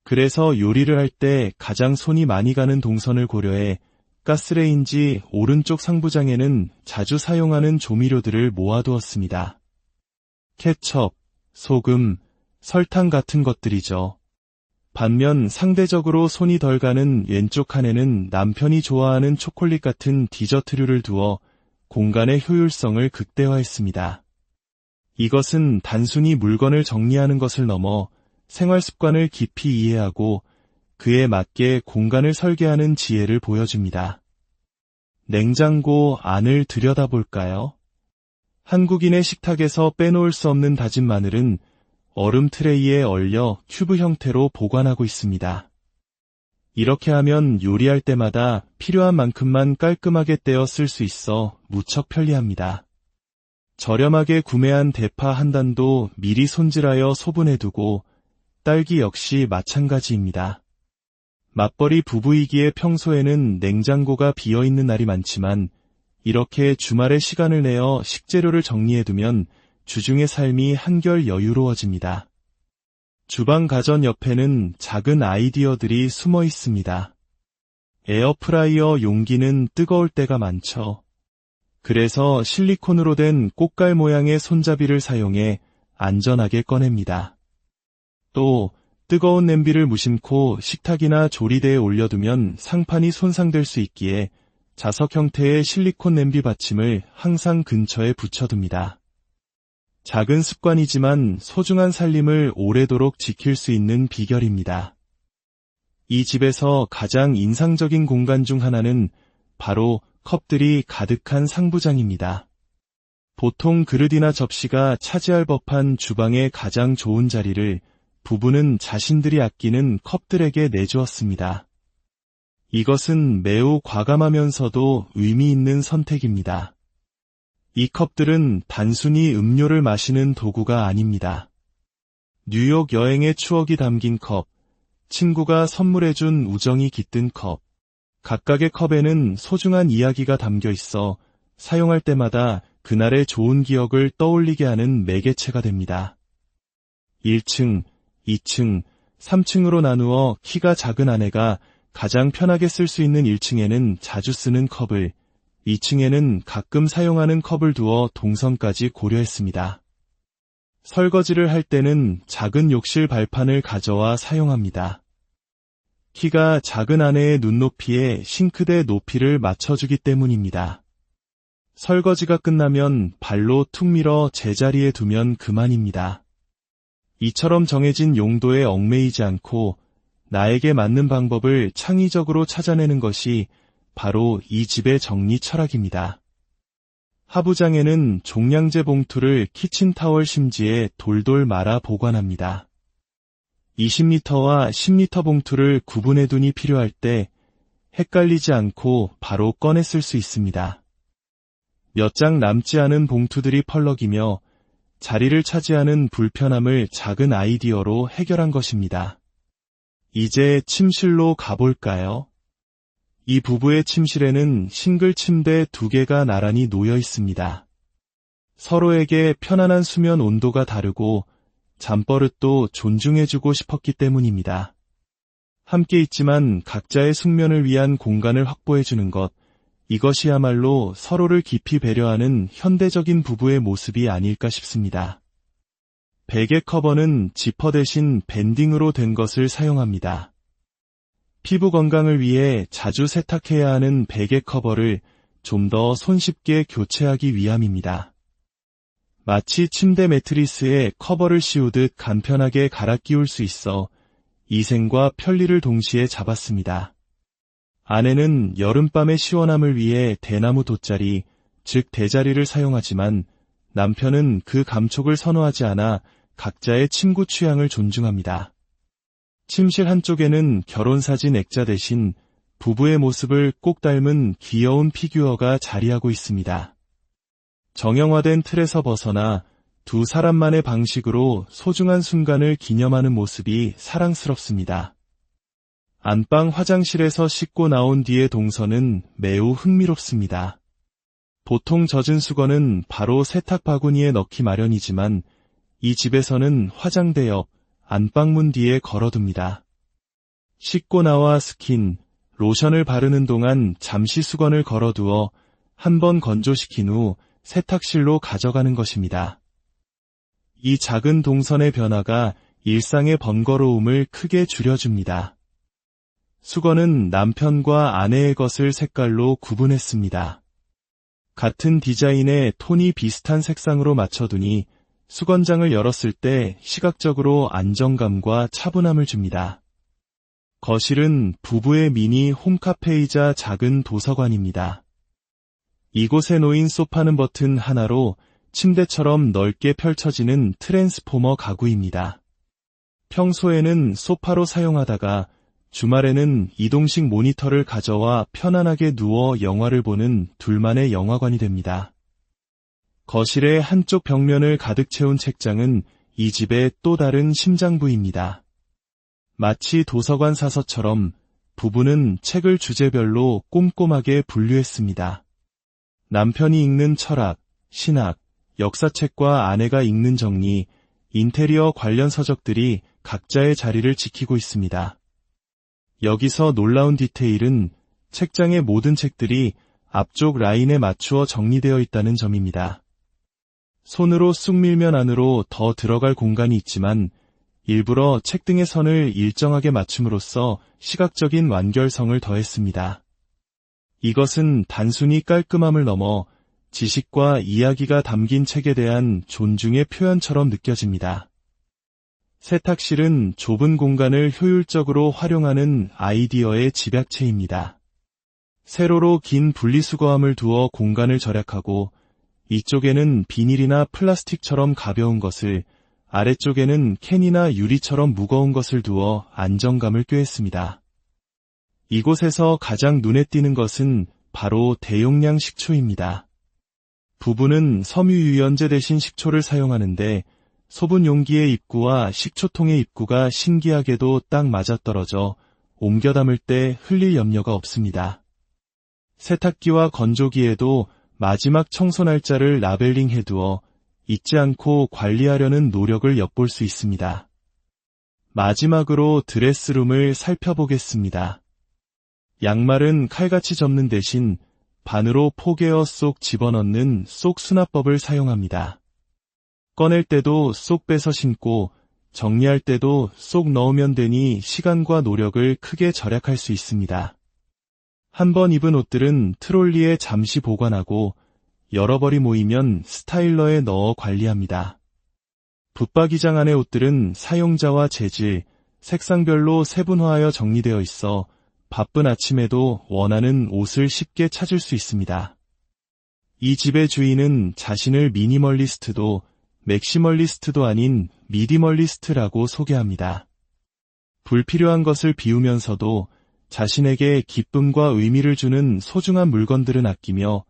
그래서 요리를 할 때 가장 손이 많이 가는 동선을 고려해 가스레인지 오른쪽 상부장에는 자주 사용하는 조미료들을 모아두었습니다. 케첩, 소금, 설탕 같은 것들이죠. 반면 상대적으로 손이 덜 가는 왼쪽 칸에는 남편이 좋아하는 초콜릿 같은 디저트류를 두어 공간의 효율성을 극대화했습니다. 이것은 단순히 물건을 정리하는 것을 넘어 생활 습관을 깊이 이해하고 그에 맞게 공간을 설계하는 지혜를 보여줍니다. 냉장고 안을 들여다볼까요? 한국인의 식탁에서 빼놓을 수 없는 다진 마늘은 얼음 트레이에 얼려 큐브 형태로 보관하고 있습니다. 이렇게 하면 요리할 때마다 필요한 만큼만 깔끔하게 떼어 쓸 수 있어 무척 편리합니다. 저렴하게 구매한 대파 한 단도 미리 손질하여 소분해두고 딸기 역시 마찬가지입니다. 맞벌이 부부이기에 평소에는 냉장고가 비어있는 날이 많지만 이렇게 주말에 시간을 내어 식재료를 정리해두면 주중의 삶이 한결 여유로워집니다. 주방 가전 옆에는 작은 아이디어들이 숨어 있습니다. 에어프라이어 용기는 뜨거울 때가 많죠. 그래서 실리콘으로 된 꽃갈 모양의 손잡이를 사용해 안전하게 꺼냅니다. 또 뜨거운 냄비를 무심코 식탁이나 조리대에 올려두면 상판이 손상될 수 있기에 자석 형태의 실리콘 냄비 받침을 항상 근처에 붙여둡니다. 작은 습관이지만 소중한 살림을 오래도록 지킬 수 있는 비결입니다. 이 집에서 가장 인상적인 공간 중 하나는 바로 컵들이 가득한 상부장입니다. 보통 그릇이나 접시가 차지할 법한 주방의 가장 좋은 자리를 부부는 자신들이 아끼는 컵들에게 내주었습니다. 이것은 매우 과감하면서도 의미 있는 선택입니다. 이 컵들은 단순히 음료를 마시는 도구가 아닙니다. 뉴욕 여행의 추억이 담긴 컵, 친구가 선물해준 우정이 깃든 컵, 각각의 컵에는 소중한 이야기가 담겨 있어 사용할 때마다 그날의 좋은 기억을 떠올리게 하는 매개체가 됩니다. 1층, 2층, 3층으로 나누어 키가 작은 아내가 가장 편하게 쓸 수 있는 1층에는 자주 쓰는 컵을, 2층에는 가끔 사용하는 컵을 두어 동선까지 고려했습니다. 설거지를 할 때는 작은 욕실 발판을 가져와 사용합니다. 키가 작은 아내의 눈높이에 싱크대 높이를 맞춰주기 때문입니다. 설거지가 끝나면 발로 툭 밀어 제자리에 두면 그만입니다. 이처럼 정해진 용도에 얽매이지 않고 나에게 맞는 방법을 창의적으로 찾아내는 것이 바로 이 집의 정리 철학입니다. 하부장에는 종량제 봉투를 키친타월 심지에 돌돌 말아 보관합니다. 20리터와 10리터 봉투를 구분해 둔이 필요할 때 헷갈리지 않고 바로 꺼내 쓸 수 있습니다. 몇 장 남지 않은 봉투들이 펄럭이며 자리를 차지하는 불편함을 작은 아이디어로 해결한 것입니다. 이제 침실로 가볼까요? 이 부부의 침실에는 싱글 침대 2개가 나란히 놓여 있습니다. 서로에게 편안한 수면 온도가 다르고 잠버릇도 존중해주고 싶었기 때문입니다. 함께 있지만 각자의 숙면을 위한 공간을 확보해주는 것, 이것이야말로 서로를 깊이 배려하는 현대적인 부부의 모습이 아닐까 싶습니다. 베개 커버는 지퍼 대신 밴딩으로 된 것을 사용합니다. 피부 건강을 위해 자주 세탁해야 하는 베개 커버를 좀 더 손쉽게 교체하기 위함입니다. 마치 침대 매트리스에 커버를 씌우듯 간편하게 갈아 끼울 수 있어 위생과 편리를 동시에 잡았습니다. 아내는 여름밤의 시원함을 위해 대나무 돗자리, 즉 대자리를 사용하지만 남편은 그 감촉을 선호하지 않아 각자의 침구 취향을 존중합니다. 침실 한쪽에는 결혼사진 액자 대신 부부의 모습을 꼭 닮은 귀여운 피규어가 자리하고 있습니다. 정형화된 틀에서 벗어나 두 사람만의 방식으로 소중한 순간을 기념하는 모습이 사랑스럽습니다. 안방 화장실에서 씻고 나온 뒤의 동선은 매우 흥미롭습니다. 보통 젖은 수건은 바로 세탁 바구니에 넣기 마련이지만 이 집에서는 화장대 옆 안방문 뒤에 걸어둡니다. 씻고 나와 스킨, 로션을 바르는 동안 잠시 수건을 걸어두어 한번 건조시킨 후 세탁실로 가져가는 것입니다. 이 작은 동선의 변화가 일상의 번거로움을 크게 줄여줍니다. 수건은 남편과 아내의 것을 색깔로 구분했습니다. 같은 디자인의 톤이 비슷한 색상으로 맞춰두니 수건장을 열었을 때 시각적으로 안정감과 차분함을 줍니다. 거실은 부부의 미니 홈카페이자 작은 도서관입니다. 이곳에 놓인 소파는 버튼 하나로 침대처럼 넓게 펼쳐지는 트랜스포머 가구입니다. 평소에는 소파로 사용하다가 주말에는 이동식 모니터를 가져와 편안하게 누워 영화를 보는 둘만의 영화관이 됩니다. 거실의 한쪽 벽면을 가득 채운 책장은 이 집의 또 다른 심장부입니다. 마치 도서관 사서처럼 부부는 책을 주제별로 꼼꼼하게 분류했습니다. 남편이 읽는 철학, 신학, 역사책과 아내가 읽는 정리, 인테리어 관련 서적들이 각자의 자리를 지키고 있습니다. 여기서 놀라운 디테일은 책장의 모든 책들이 앞쪽 라인에 맞추어 정리되어 있다는 점입니다. 손으로 쑥 밀면 안으로 더 들어갈 공간이 있지만 일부러 책등의 선을 일정하게 맞춤으로써 시각적인 완결성을 더했습니다. 이것은 단순히 깔끔함을 넘어 지식과 이야기가 담긴 책에 대한 존중의 표현처럼 느껴집니다. 세탁실은 좁은 공간을 효율적으로 활용하는 아이디어의 집약체입니다. 세로로 긴 분리수거함을 두어 공간을 절약하고 이쪽에는 비닐이나 플라스틱처럼 가벼운 것을, 아래쪽에는 캔이나 유리처럼 무거운 것을 두어 안정감을 꾀했습니다. 이곳에서 가장 눈에 띄는 것은 바로 대용량 식초입니다. 부부는 섬유유연제 대신 식초를 사용하는데 소분 용기의 입구와 식초통의 입구가 신기하게도 딱 맞아떨어져 옮겨 담을 때 흘릴 염려가 없습니다. 세탁기와 건조기에도 마지막 청소 날짜를 라벨링 해두어 잊지 않고 관리하려는 노력을 엿볼 수 있습니다. 마지막으로 드레스룸을 살펴보겠습니다. 양말은 칼같이 접는 대신 반으로 포개어 쏙 집어넣는 쏙 수납법을 사용합니다. 꺼낼 때도 쏙 빼서 신고 정리할 때도 쏙 넣으면 되니 시간과 노력을 크게 절약할 수 있습니다. 한번 입은 옷들은 트롤리에 잠시 보관하고 여러 벌이 모이면 스타일러에 넣어 관리합니다. 붙박이장 안의 옷들은 사용자와 재질, 색상별로 세분화하여 정리되어 있어 바쁜 아침에도 원하는 옷을 쉽게 찾을 수 있습니다. 이 집의 주인은 자신을 미니멀리스트도 맥시멀리스트도 아닌 미디멀리스트라고 소개합니다. 불필요한 것을 비우면서도 자신에게 기쁨과 의미를 주는 소중한 물건들은 아끼며